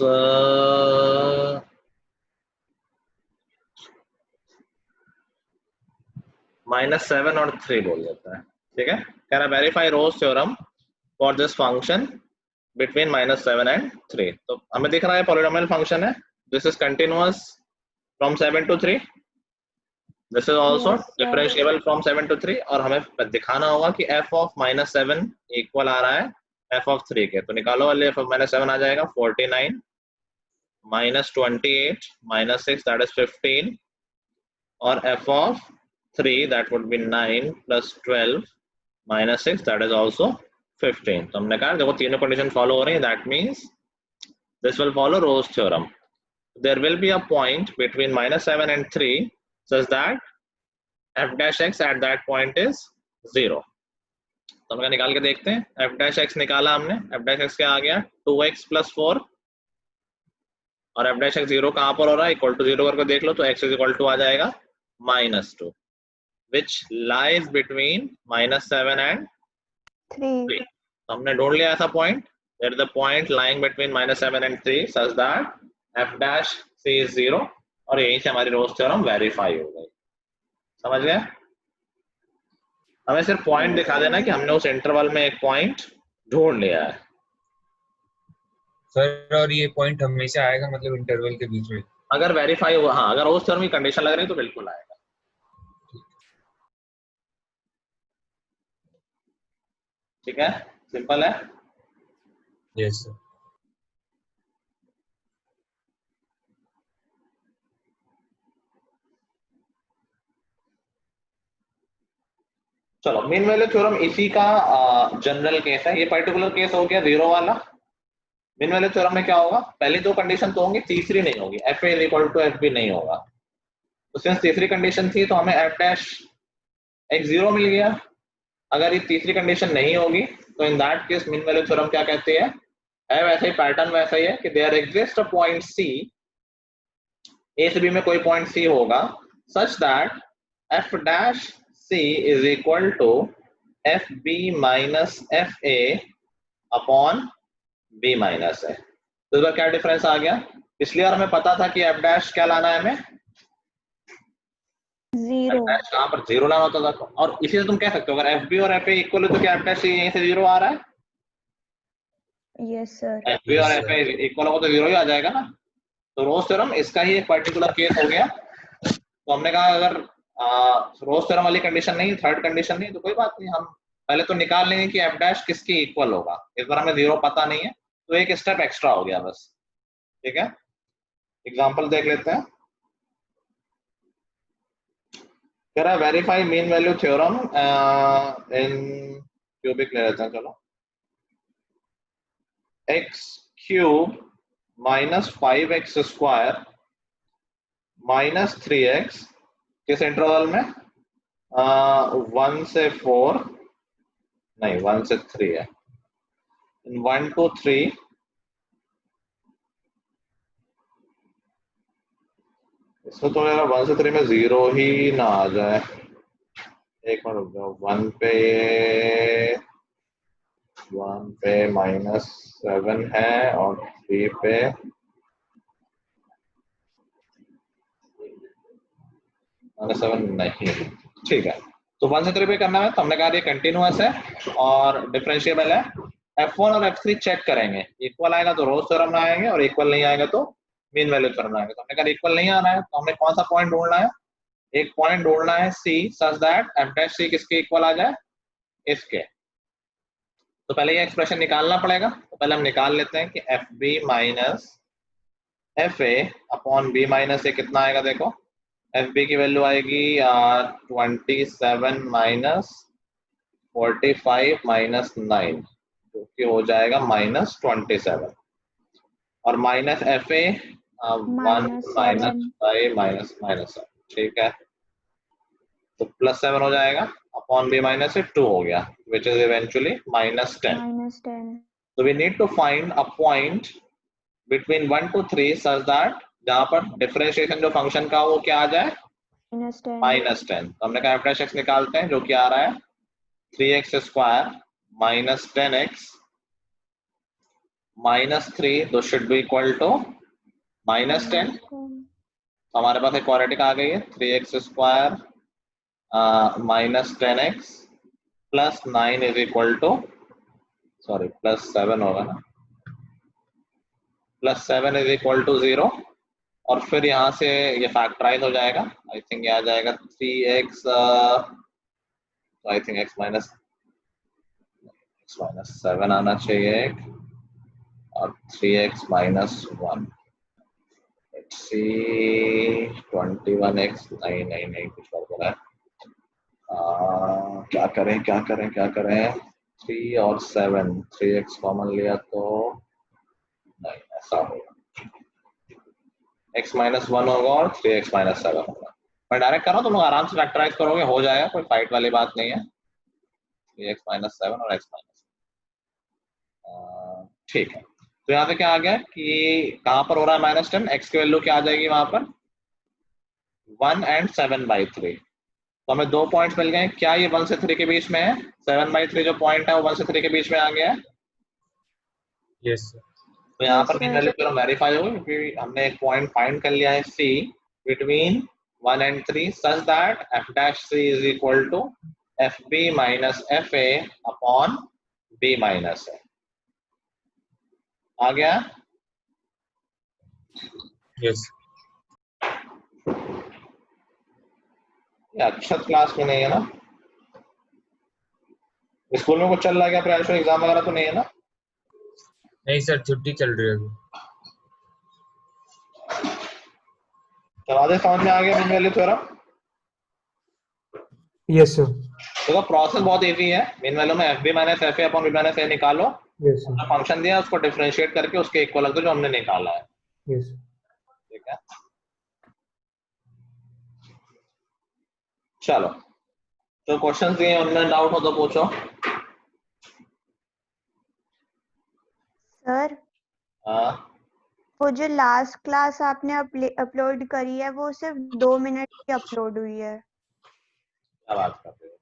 -7 और 3 बोल देता है, ठीक है। कह रहा verify Rolle's theorem for this function between -7 and 3। तो हमें दिख रहा है पॉलिनोमियल फंक्शन है, this is continuous from 7 to 3, this is also Yes, sir. Differentiable from 7 to 3, और हमें दिखाना होगा कि f ऑफ -7 इक्वल आ रहा है f ऑफ 3 के। तो निकालो, वाले f ऑफ -7 आ जाएगा 49 -28 -6 दैट इज 15, और f of 3 that would be 9 plus 12 minus 6 that is also 15। तो हमने कहा देखो तीनों कंडीशन फॉलो हो रही है, that means this will follow Rowe's theorem। There will be a point between -7 and 3 such that f dash x at that point is 0। तो हम निकाल के देखते हैं। f dash x निकाला हमने, f dash x क्या आ गया 2x plus 4, और f dash x 0 कहाँ पर हो रहा है, इक्वल टू 0 करके देख लो तो x is equal to आ जाएगा -2, which lies between -7 and 3. 3। तो हमने ढूंढ लिया ऐसा point, there is the point lying between -7 and 3 such that f dash c is 0, और यहीं से हमारी रोज थ्योरम वेरीफाई हो गई। समझ गए? हमें सिर्फ पॉइंट दिखा देना कि हमने उस इंटरवल में एक पॉइंट ढूंढ लिया है। सर और ये पॉइंट हमेशा आएगा मतलब इंटरवल के बीच में? अगर वेरीफाई हुआ, हाँ अगर रोज थ्योरम की कंडीशन लग रही है तो बिल्कुल आएगा। ठीक है, सिंपल है। Yes sir. चलो मीन वैल्यू थ्योरम इसी का जनरल केस है, ये पर्टिकुलर केस हो गया 0 वाला। मीन वैल्यू थ्योरम में क्या होगा, पहली दो कंडीशन तो होंगी, तीसरी नहीं होगी, F A equal to F B नहीं होगा। तो सिंस तीसरी कंडीशन थी तो हमें एफ डैश एक्स 0 मिल गया। अगर ये तीसरी कंडीशन नहीं होगी तो in that case mean value theorem क्या कहती है वैसा ही पैटर्न वैसा ही है कि there exist a point C, A से बी में कोई पॉइंट सी होगा such that F dash C is equal to F B minus F A upon B minus A. तो इसका क्या डिफरेंस आ गया, पिछली बार हमें पता था कि एफ डैश क्या लाना है, हमें 0. डैश कहां पर 0 लाना होता था, और इसी से तुम कह सकते हो अगर एफ बी और एफ ए इक्वल है तो क्या एफ डैश यहीं से 0 आ रहा है? Yes, sir. एफ बी और एफ ए इक्वल होगा तो 0 ही आ जाएगा ना। तो रोज थ्योरम इसका ही एक पर्टिकुलर केस हो गया। तो हमने कहा अगर रोज थ्योरम वाली कंडीशन नहीं, थर्ड कंडीशन नहीं, तो कोई बात नहीं, हम पहले तो निकाल लेंगे कि एफ डैश किसकी इक्वल होगा। इस बार हमें 0 पता नहीं है तो एक स्टेप एक्स्ट्रा हो गया बस। ठीक है, एग्जांपल देख लेते हैं। कह रहा है verify mean value theorem in cubic ले लेते हैं, चलो x cube minus 5x square minus 3x किस इंटरवल में 1 से 4 नहीं 1 से 3 है, 1 to 3 इसमें तो मेरा 1 से 3 में 0 ही ना आ जाए। एक मिनट रुक जाओ, 1 पे -7 है और 3 पे -7 नहीं, ठीक है। तो 1 से 3 पे करना है, तो हमने कहा ये कंटिन्यूअस है और डिफरेंशिएबल है। F1 और F3 चेक करेंगे, इक्वल आएगा तो रोल्स थ्योरम आएंगे और इक्वल नहीं आएगा तो मीन वैल्यू थ्योरम आएगा। तो हमने कहा इक्वल नहीं आ रहा है, तो हमने कौन सा पॉइंट ढूंढना है, एक पॉइंट ढूंढना है C सच दैट F' किसके इक्वल आ जाए, इसके। तो पहले ये एक्सप्रेशन निकालना पड़ेगा, तो पहले हम निकाल लेते हैं कि FB minus FA upon B minus A कितना आएगा। देखो FB की वैल्यू आएगी 27 माइनस 45 माइनस 9, जो कि हो जाएगा -27, और माइनस FA 1 माइनस 5 माइनस 7, ठीक है। तो +7 हो जाएगा अपॉन B माइनस से 2 हो गया, which is eventually -10। So we need to find a point between 1 to 3 such that जहां पर डिफरेंशिएशन जो फंक्शन का वो क्या आ जाए, -10। तो हमने कहा f' निकालते हैं, जो कि आ रहा है 3x² माइनस 10x माइनस 3, तो शुड बी इक्वल टू -10। तो हमारे पास एक क्वाड्रेटिक आ गई है, 3x² minus 10x plus 9 is equal to, sorry +7 होगा ना, +7 इज इक्वल टू 0, और फिर यहाँ से ये फैक्टराइज हो जाएगा। आई थिंक ये आ जाएगा 3x, आई थिंक x माइनस 7 आना चाहिए, और 3x minus 1, let's see 21x, नहीं कुछ और बोला है, क्या करें 3 और 7, 3x कॉमन लिया तो नहीं, ऐसा होगा x माइनस 1 होगा और 3x माइनस 7 होगा। मैं डायरेक्ट कर रहा हूँ, तुम लोग आराम से फैक्टराइज करोगे, हो जाएगा, कोई फाइट वाली बात नहीं है। 3x माइनस 7 और x माइनस, ठीक है। तो यहाँ पे क्या आ गया कि कहाँ पर हो रहा है -10, x की वैल्यू क्या आ जाएगी वहां पर 1 and 7/3। तो हमें 2 पॉइंट्स मिल गए, क्या ये 1 से 3 के बीच में है, 7/3 जो पॉइंट है वो 1 से 3 के बीच में आ गया है। Yes sir. तो यहाँ पर मीन वैल्यू थ्योरम वेरीफाई होगी, क्योंकि हमने एक पॉइंट फाइंड कर लिया है C between 1 and 3 such that F' is equal to FB minus FA upon B minus A। आ गया? यस ये अक्षत क्लास में नहीं है ना, स्कूल में कुछ चल रहा है क्या, प्रियांशु एग्जाम वगैरह तो नहीं है ना? नहीं सर, छुट्टी चल रही है अभी। चला समझ में आ गया mean value theorem? Yes sir. देखो प्रोसेस बहुत इजी है, मीन वैल्यू में FB minus FA upon B minus A निकालो, यस सर। फंक्शन दिया उसको डिफरेंशिएट करके उसके इक्वल रख दो जो हमने निकाला है, यस ठीक है। चलो, जो क्वेश्चंस दिए उनमें डाउट हो तो पूछो। सर हाँ, वो जो लास्ट क्लास आपने अपलोड करी है वो सिर्फ 2 मिनट की अपलोड हुई है। क्या बात कर रहे हो?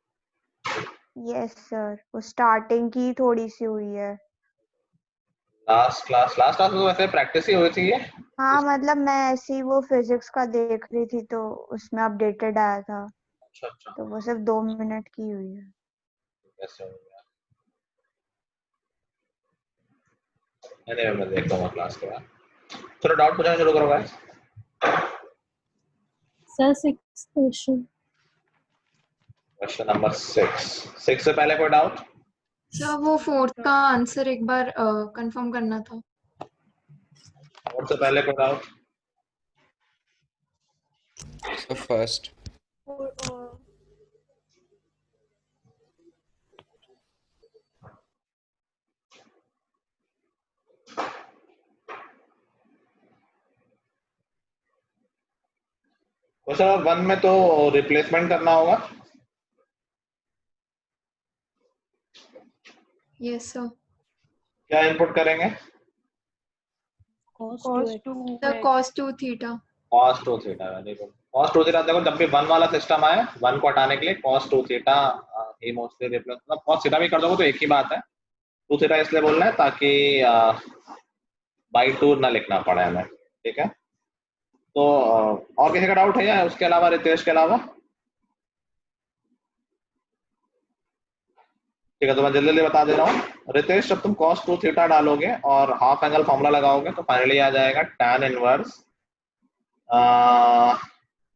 यस सर, वो स्टार्टिंग की थोड़ी सी हुई है। लास्ट क्लास में तो वैसे प्रैक्टिस ही हुई थी ये। हाँ मतलब मैं ऐसे ही वो फिजिक्स का देख रही थी तो उसमें अपडेटेड आया था, अच्छा तो वो सिर्फ 2 मिनट की हुई है। कैसे हो गया? मैं देखता हूँ क्लास के बाद। चलो डाउट पूछना शुरू करो गाइस। सर 6 क्वेश्चन नंबर 6 से पहले कोई डाउट? सर वो 4th का आंसर एक बार कंफर्म करना था। और से पहले कोई डाउट? So first. क्वेश्चन 1 में तो रिप्लेसमेंट करना होगा। Yes sir. क्या इनपुट करेंगे? cos 2 theta. cos 2 theta, very good. cos 2 theta, देखो जब भी 1 वाला सिस्टम आए 1 को हटाने के लिए cos 2 थीटा ही मोस्टली रिप्लेस, मतलब cos थीटा भी कर दोगे तो एक ही बात है, 2 थीटा इसलिए बोल रहे हैं ताकि बाई 2 ना लिखना पड़े हमें, ठीक है। तो और किसी का डाउट है या उसके अलावा, रितेश के अलावा? ठीक है, तो मैं जल्दी जल्दी बता दे रहा हूँ। रितेश, जब तुम cos 2 थीटा डालोगे और हाफ एंगल फॉर्मूला लगाओगे तो फाइनली आ जाएगा tan inverse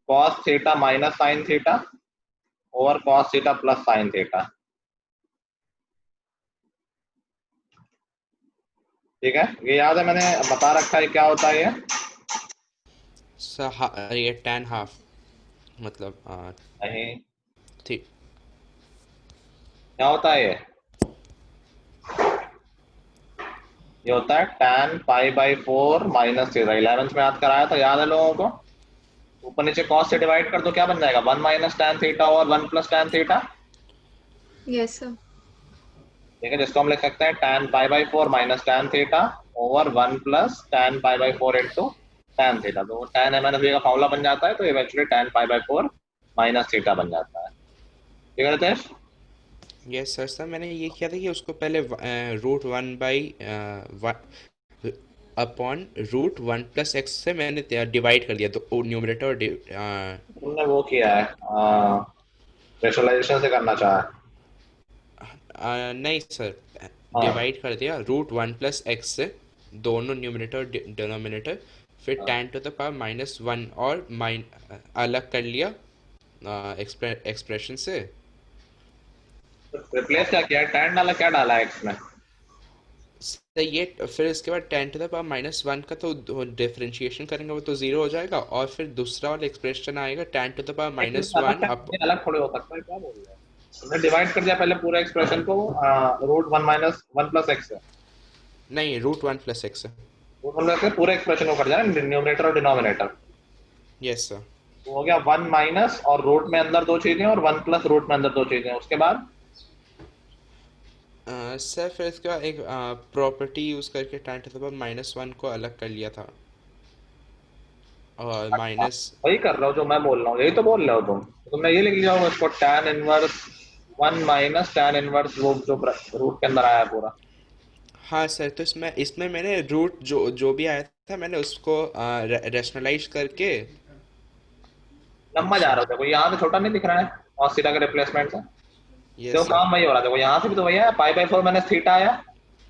cos theta minus sin theta over cos theta plus sin theta, ठीक है। ये याद है, मैंने बता रखा है क्या होता है ये। ये tan हाफ मतलब नहीं, ठीक क्या होता है ये होता है tan pi by 4 minus theta. 11th में याद कराया था, याद है लोगों को? ऊपर नीचे cos से डिवाइड कर दो, क्या बन जाएगा? 1 माइनस tan थीटा और 1 plus tan theta, yes sir. ठीक है, जिसको हम लिख सकते हैं tan pi by 4 minus tan theta over 1 plus tan pi by 4 into tan theta. तो tan m माइनस v का फॉर्मूला बन जाता है, तो eventually tan pi by 4 minus theta बन जाता है, ठीक है रितेश? Yes sir. सर मैंने ये किया था कि उसको पहले root 1 by upon root 1 plus X से मैंने डिवाइड कर दिया, तो न्यूमरेटर और तुमने वो किया है, रेशनलाइजेशन से करना चाहा है। नहीं सर, हाँ, डिवाइड कर दिया रूट 1 प्लस एक्स से, दोनों न्यूमरेटर और डिनोमिनेटर, फिर tan to the power minus 1 और अलग कर लिया एक्सप्रेशन से। रिप्लेस क्या किया है? tan डाला, क्या डाला है x में? तो ये फिर इसके बाद tan to the power minus 1 का तो डिफरेंशिएशन करेंगे वो तो जीरो हो जाएगा, और फिर दूसरा वाला एक्सप्रेशन आएगा tan to the power minus 1 up. ये अलग थोड़े हो सकता है, क्या बोल रहे हैं? हमने डिवाइड कर दिया पहले पूरे एक्सप्रेशन को रूट 1 माइनस 1 प्लस x से, नहीं, root 1 plus X. Root 1 plus पूरे एक्सप्रेशन को कर दिया ना, न्यूमरेटर और डिनोमिनेटर। Yes sir. तो हो गया 1 माइनस और रूट में अंदर दो चीजें और 1 प्लस रूट में अंदर दो चीजें, उसके बाद सर फिर इसके बाद एक प्रॉपर्टी यूज़ करके tan to the power minus 1 को अलग कर लिया था, और माइनस। वही कर रहा हूँ जो मैं बोल रहा हूँ, यही तो बोल रहे हो तुम। तो तुमने ये लिख लिया होगा इसको, tan inverse 1 minus tan inverse वो जो रूट के अंदर आया है पूरा। हाँ सर, तो इसमें इसमें मैंने रूट जो भी आया था मैंने उसको रेशनलाइज करके। लंबा जा रहा था, कोई यहाँ से छोटा नहीं दिख रहा है और सीधा का रिप्लेसमेंट से, देखो यस काम वही हो रहा था। देखो यहाँ से भी तो वही है, पाई बाई 4 माइनस थीटा आया,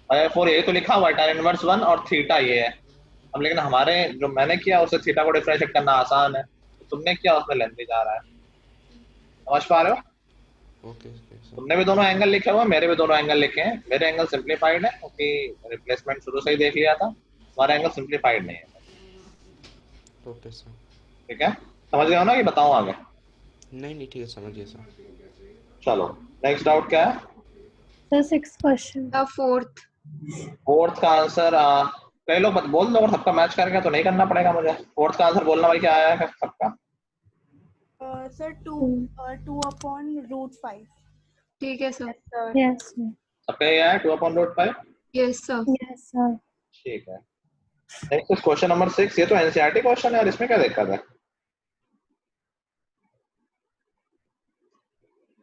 पाई बाई 4 ये तो लिखा हुआ है, tan इनवर्स 1 और थीटा ये है। अब लेकिन हमारे जो मैंने किया उससे थीटा को डिफरेंशिएट करना आसान है, तुमने किया उसमें लेंथी जा रहा है, समझ पा रहे हो? Okay sir. तुमने भी दोनों एंगल लिखे हुए हैं, मेरे भी दोनों एंगल लिखे हैं। मेरे एंगल सिंप्लीफाइड है क्योंकि रिप्लेसमेंट शुरू से ही देख लिया था, हमारा एंगल सिंप्लीफाइड नहीं है, ओके सर। ठीक है? समझ गए हो ना कि बताऊं आगे? नहीं ठीक है, समझिए सर। चलो नेक्स्ट डाउट क्या है? Sir 6th question. The fourth. Fourth का आंसर कई लोग बोल दो, अगर सबका मैच करेंगे तो नहीं करना पड़ेगा मुझे। फोर्थ का आंसर बोलना भाई, क्या आया है सबका? Sir 2 upon root 5। ठीक है सर। Yes sir. सबका ये आया 2 upon root 5? Yes sir. Yes sir. ठीक है। नेक्स्ट क्वेश्चन नंबर 6, ये तो एनसीईआरटी क्वेश्चन है, और इसमें क्या दिक्कत है?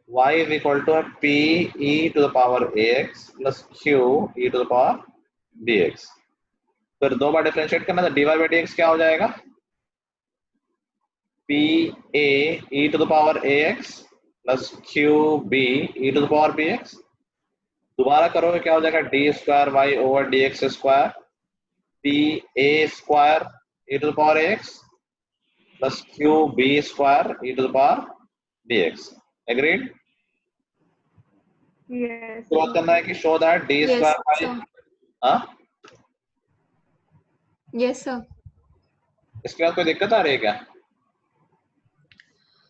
y is equal to p e to the power ax plus q e to the power bx। फिर दो बार डिफरेंशिएट करना था, dy by dx क्या हो जाएगा? p a e to the power ax plus q b e to the power bx। दोबारा करोगे क्या हो जाएगा? d square y over dx square p a square e to the power ax plus q b square e to the power bx। Agreed? Yes तो बात करना है कि show that D yes square by, sir. हाँ yes sir. इसके बाद कोई दिक्कत आ रही है क्या?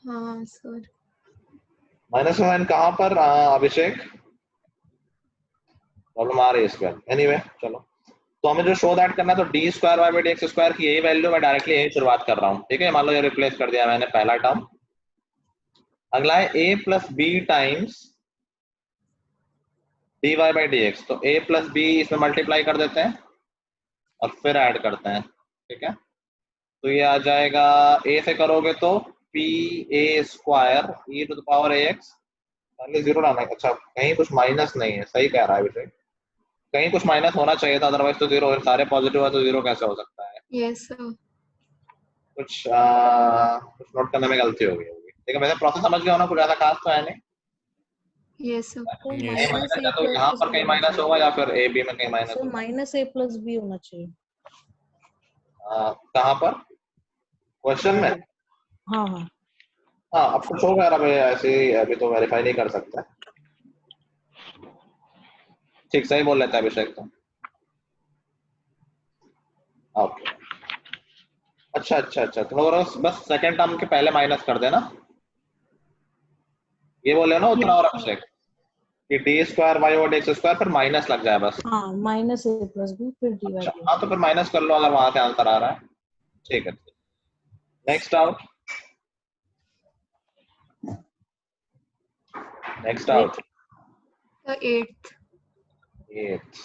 हाँ सर। माइनस वन कहाँ पर अभिषेक प्रॉब्लम आ रही है इसके बाद? एनीवे चलो, तो हमें जो शो दैट करना है, तो D square Y by D x square की यही वैल्यू मैं डायरेक्टली यही शुरुआत कर रहा हूँ, ठीक है? मान लो ये रिप्लेस कर दिया मैंने पहला टर्म। अगला है a plus B times dy by D X, तो a प्लस बी इसमें मल्टीप्लाई कर देते हैं और फिर ऐड करते हैं, ठीक है? तो ये आ जाएगा a से करोगे तो pa square e to the power ax, पहले जीरो लाना है। अच्छा कहीं कुछ माइनस नहीं है, सही कह रहा है अभिषेक, कहीं कुछ माइनस होना चाहिए था, अदरवाइज तो जीरो, सारे पॉजिटिव है तो जीरो कैसे हो सकता है? Yes sir. कुछ नोट करने में गलती हो गई होगी, लेकिन वैसे प्रोसेस समझ गए हो ना, कुछ ऐसा खास तो है नहीं। Yes sir. तो Yes. कहीं माइनस माइनस ए है तो प्लस यहाँ पर बी कहीं होना माइनस होगा या फिर ए बी में कहीं माइनस सर होगा। माइनस ए प्लस बी होना चाहिए। कहाँ पर क्वेश्चन में? हाँ हाँ हाँ अब कुछ होगा यार, अभी ऐसे ही अभी तो वेरीफाई नहीं कर सकते। ठीक सही बोल लेता है अभिषेक तो। ओके अच्छा अच्छा अच्छा, तो बस सेकंड टर्म के पहले माइनस कर देना, ये बोले ना उतना, और अभिषेक कि डी स्क्वायर वाई और एक्स स्क्वायर फिर माइनस लग जाए बस। हाँ माइनस ए प्लस बी फिर डी वाई अच्छा हाँ तो फिर माइनस कर लो अगर वहां से आंसर आ रहा है। ठीक है next out, next out. The 8th। 8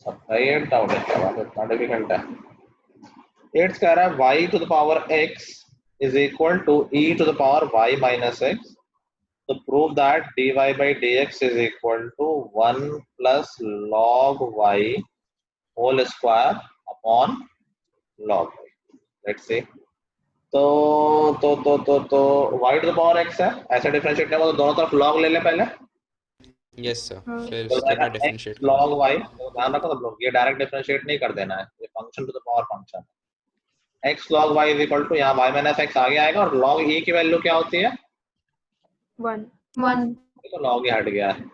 सबका 8 आउट है, क्या बात है, इतना डिफिकल्ट है। 8 कह रहा है y to the power x is equal to e to the power y minus x, तो prove that dy by dx is equal to 1 plus log y whole square upon log y। Let's see, तो y to the power x है, ऐसे differentiate करना तो दोनों तरफ log ले ले पहले, यस सर, फिर तो उसके बाद x डिफरेंशिएट log y, तो ध्यान रखो सब लोग, ये डायरेक्ट डिफरेंशिएट नहीं कर देना है, ये function to the power function. x log y is equal to, यहाँ y माइनस x आगे आएगा, और log e की वैल्यू क्या होती है? 1 तो log e हट गया है।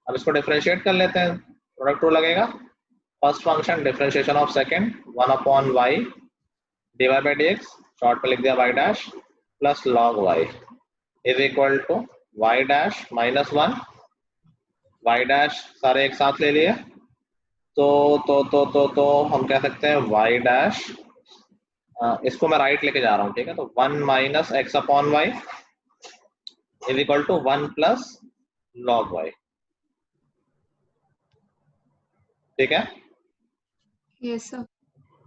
अब इसको डिफरेंशिएट कर लेते हैं, प्रोडक्ट रूल लगेगा, first function differentiation of second 1 upon y dy by dx, short पे लिख दिया y dash, plus log y is equal to y dash minus 1, y dash सारे एक साथ ले लिए, तो हम कह सकते हैं y डैश, इसको मैं राइट लेके जा रहा हूँ, ठीक है, तो 1 minus X upon Y is equal to 1 plus log Y, ठीक है। Yes sir.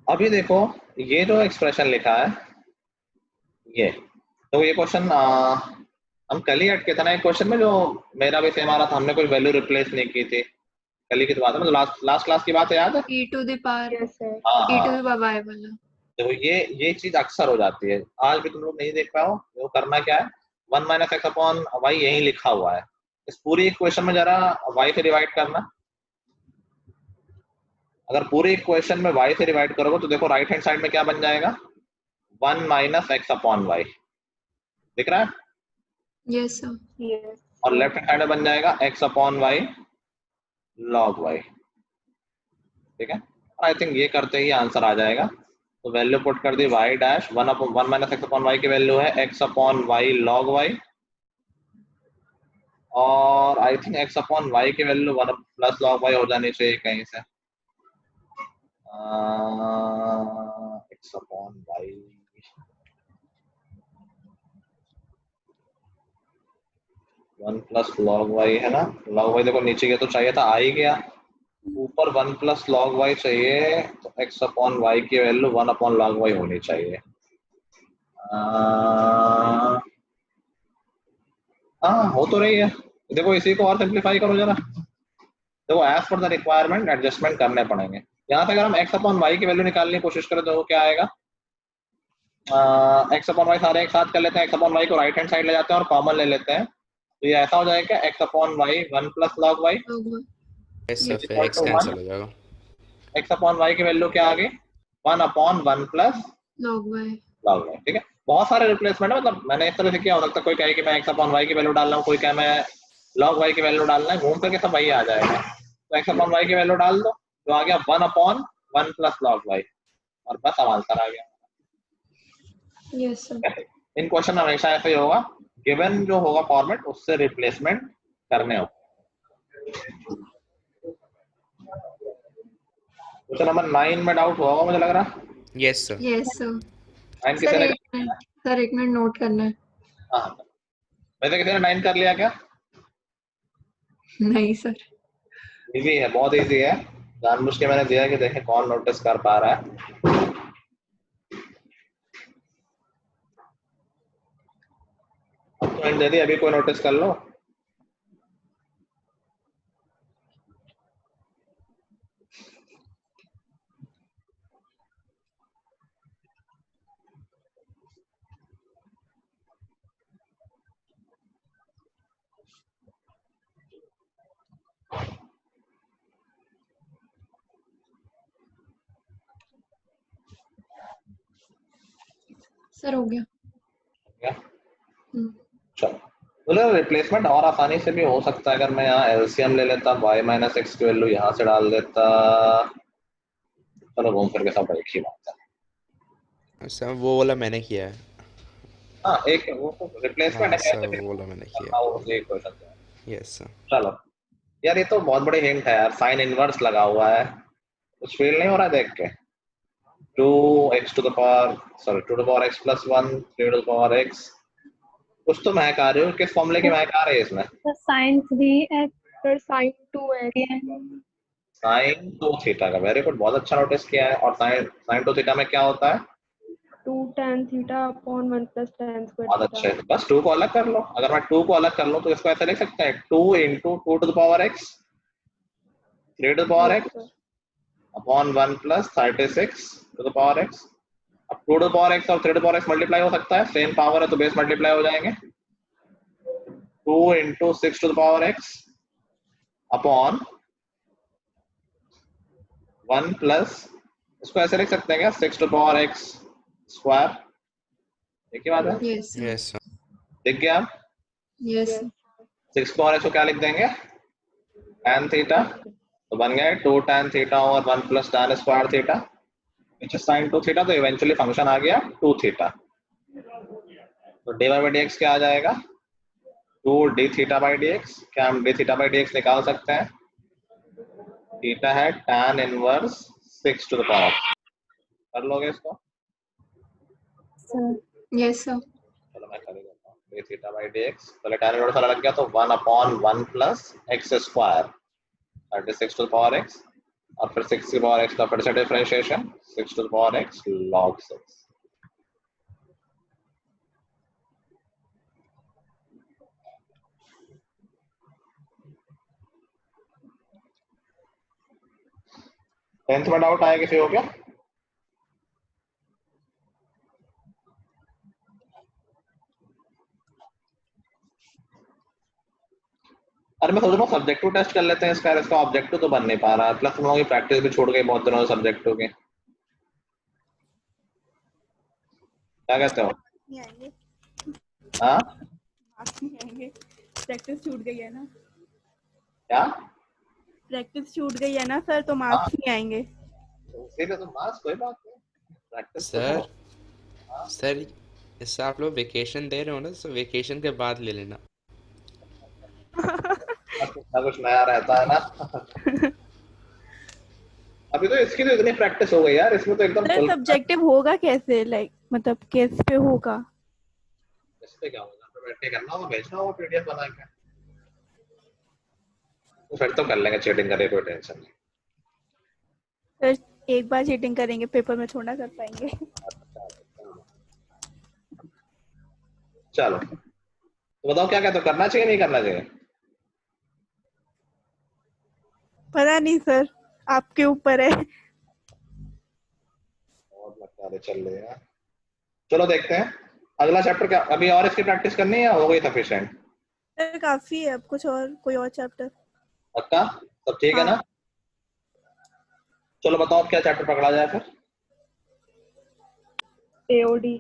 अभी देखो ये जो एक्सप्रेशन लिखा है ये, तो ये क्वेश्चन हम कल ही अटके थे ना एक क्वेश्चन में, जो मेरा भी सेम आ रहा था, हमने कोई वैल्यू रिप्लेस नहीं की थी, कल ही की बात है, मतलब लास्ट क्लास की बात है, याद है? e टू द पावर हाँ e टू हाँ, द पावर y वाला। देखो ये चीज अक्सर हो जाती है, आज भी तुम लोग नहीं देख पाओ, वो करना क्या है, 1 माइनस एक्स अपॉन वाई यही लिखा हुआ है, इस पूरी इक्वेशन में जरा y से डिवाइड करना, अगर पूरे इक्वेशन में y से डिवाइड करोगे तो देखो राइट हैंड साइड में क्या बन जाएगा, 1 माइनस एक्स अपॉन वाई, दिख रहा है? Yes sir. और लेफ्ट हैंड साइड में बन जाएगा x upon Y log Y, ठीक है। आई थिंक ये करते ही आंसर आ जाएगा, तो वैल्यू पुट कर दी y dash 1 minus X upon Y की वैल्यू है x upon Y log Y, और I think x upon Y की वैल्यू 1 प्लस लॉग वाई हो जानी चाहिए कहीं से, x upon Y 1 plus log Y है ना, लॉग वाई देखो नीचे गया तो चाहिए था, आ ही गया, ऊपर 1 प्लस लॉग वाई चाहिए, तो x अपॉन वाई की वैल्यू 1 अपॉन लॉग वाई होनी चाहिए। हाँ हो तो रही है, देखो इसी को और सिंप्लीफाई करो जरा, देखो as per the requirement adjustment करने पड़ेंगे। यहाँ से अगर हम x अपॉन वाई की वैल्यू निकालने की कोशिश करें तो वो क्या आएगा, x अपॉन वाई सारे एक साथ कर लेते हैं, x अपॉन वाई को राइट हैंड साइड ले जाते हैं और कॉमन ले लेते हैं, तो ये ऐसा हो जाएगा x upon Y 1 plus log Y, yes sir, फिर x कैंसिल हो जाएगा, x अपॉन वाई की वैल्यू क्या आ गई, 1 upon 1 plus log y। Log Y, ठीक है। बहुत सारे रिप्लेसमेंट है, मतलब मैंने इस तरह से किया, हो सकता है कोई कहे कि मैं x अपॉन वाई की वैल्यू डाल रहा हूँ, कोई कहे मैं लॉग वाई की वैल्यू डालना है, घूम करके सब वही आ जाएगा, तो x अपॉन वाई की वैल्यू डाल दो, जो आ गया 1 अपॉन 1 प्लस लॉग वाई, और बस अब आंसर आ गया। Yes sir. इन क्वेश्चन हमेशा ऐसे ही होगा, गिवन जो होगा फॉर्मेट उससे रिप्लेसमेंट करने हो। क्वेश्चन नंबर 9 में डाउट होगा मुझे लग रहा है। Yes sir. Yes sir. 9 किसी सर ने, एक मिनट, सर एक मिनट नोट करना है। हाँ वैसे किसी ने 9 कर लिया क्या? नहीं सर। इजी है, बहुत इजी है, जानबूझ के मैंने दिया कि देखें कौन नोटिस कर पा रहा है। अब तो दे दी, अभी कोई नोटिस कर लो। सर हो गया। क्या? हम्म, चलो, बोले रिप्लेसमेंट और आसानी से भी हो सकता है। अगर मैं यहाँ एलसीएम ले लेता, y माइनस एक्स की वैल्यू यहाँ से डाल देता, चलो घूम फिर के सब एक ही बात है। सर वो वाला मैंने किया है। हाँ, एक वो रिप्लेसमेंट हाँ है, सर, कैसे वो वाला मैंने किया करना हो, एक क्वेश्चन। Yes sir. चलो यार, ये तो बहुत बड़ी हिंट है यार, साइन इनवर्स लगा हुआ है, कुछ फील नहीं हो रहा है देख के। 2x to the power, sorry, 2 to the power x plus 1, 3 to the power x, कुछ तो महक आ रही हो, किस फॉर्मूले की महक आ रही है इसमें? साइन 3x फिर साइन 2x साइन 2 थीटा का, वेरी गुड, बहुत अच्छा नोटिस किया है। और साइन 2 थीटा में क्या होता है? 2 tan theta upon 1 plus tan बहुत स्क्वायर अच्छे, बस 2 को अलग कर लो। अगर मैं 2 को अलग कर लूं तो इसको ऐसे लिख सकते हैं, 2 into 2 to the power x, 3 to the power x upon 1 plus 36 to the power x। अब 2 to the power x और 3 to the power x multiply हो सकता है, सेम पावर है तो बेस मल्टीप्लाई हो जाएंगे। 2 into 6 to the power x upon 1 plus, इसको ऐसे लिख सकते हैं क्या, 6 to the power x square. एक ही बात है, यस यस सर। दिख गया? Yes 6 to the power x को क्या लिख देंगे, tan थीटा, तो बन गया 2 tan थीटा और 1 plus tan square theta, which is sin 2 theta. तो इवेंचुअली फंक्शन आ गया 2 थीटा। तो dy by dx क्या आ जाएगा, 2 d थीटा by dx। क्या हम d थीटा by dx निकाल सकते हैं? थीटा है tan inverse 6 to the power, कर लोगे इसको? Yes sir. चलो मैं कर ही देता हूँ, d थीटा by dx, पहले tan इनवर्स वाला लग गया तो 1 upon 1 plus x square 36 to the power x, और फिर 6 to the power x का फिर से differentiation, 6 to the power x log 6। Tenth में डाउट आया किसी को क्या? अरे मैं सोच रहा हूँ सब्जेक्टिव टेस्ट कर लेते हैं इसका ऑब्जेक्टिव तो बन नहीं पा रहा, प्लस तुम लोगों की प्रैक्टिस भी छूट गई बहुत दिनों से सब्जेक्टिव की। क्या कहते हो? नहीं आएंगे, हाँ मार्क्स नहीं आएंगे, प्रैक्टिस छूट गई है ना। क्या? प्रैक्टिस छूट गई है ना सर, तो मार्क्स नहीं आएंगे। सीधे तो मार्क्स कोई बात नहीं, प्रैक्टिस तो सर करो। सर इससे आप लोग वेकेशन दे रहे हो ना, तो वेकेशन के बाद ले लेना। कुछ नया रहता है ना। अभी तो इसकी तो इतनी प्रैक्टिस हो गई यार, इसमें तो एकदम सर सब्जेक्टिव होगा कैसे, लाइक मतलब केस पे होगा? इस पे क्या होगा, तो बैठ के करना होगा, भेजना होगा पीडीएफ बना के, तो फिर तो कर लेंगे, चीटिंग करे कोई टेंशन नहीं। सर एक बार चीटिंग करेंगे, पेपर में थोड़ा कर पाएंगे। चलो तो बताओ क्या कहते हो, करना चाहिए नहीं करना चाहिए? पता नहीं सर, आपके ऊपर है। बहुत मत चल रही है। चलो देखते हैं अगला चैप्टर क्या, अभी और इसकी प्रैक्टिस करनी है, हो गई सफिशिएंट? सर काफी है, अब कुछ और, कोई और चैप्टर? पक्का सब ठीक है ना? चलो बताओ अब क्या चैप्टर पकड़ा जाए फिर? एओडी।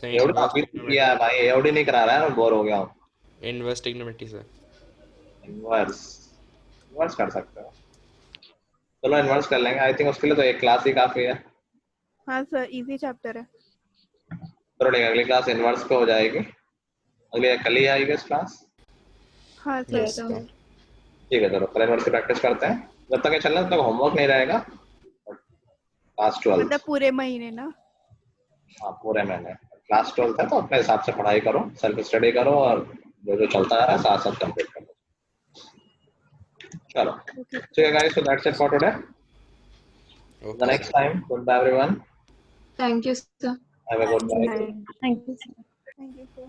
एओडी काफी किया है भाई, एओडी नहीं करा रहा है, मैं बोर हो गया हूँ। Inverse trigonometry sir. इनवर्स कर सकते हो, चलो इनवर्स कर लेंगे। आई थिंक उसके लिए तो एक क्लास ही काफी है। हाँ सर, इजी चैप्टर है। चलो ठीक है, अगली क्लास इनवर्स पे हो जाएगी, अगली कल ही आएगी इस क्लास। हाँ सर ठीक है, चलो कल इनवर्स की प्रैक्टिस करते हैं, जब तक ये चलना तब तक होमवर्क नहीं रहेगा। क्लास 12 मतलब पूरे महीने ना? हाँ पूरे महीने, क्लास 12 है तो अपने हिसाब से पढ़ाई करो, सेल्फ स्टडी करो, और जो जो चलता आ रहा है साथ साथ कंप्लीट करो। चलो ठीक है guys, so that's it for today. The next time, goodbye everyone. Thank you, sir. Have a good night. Thank you. Thank you, sir.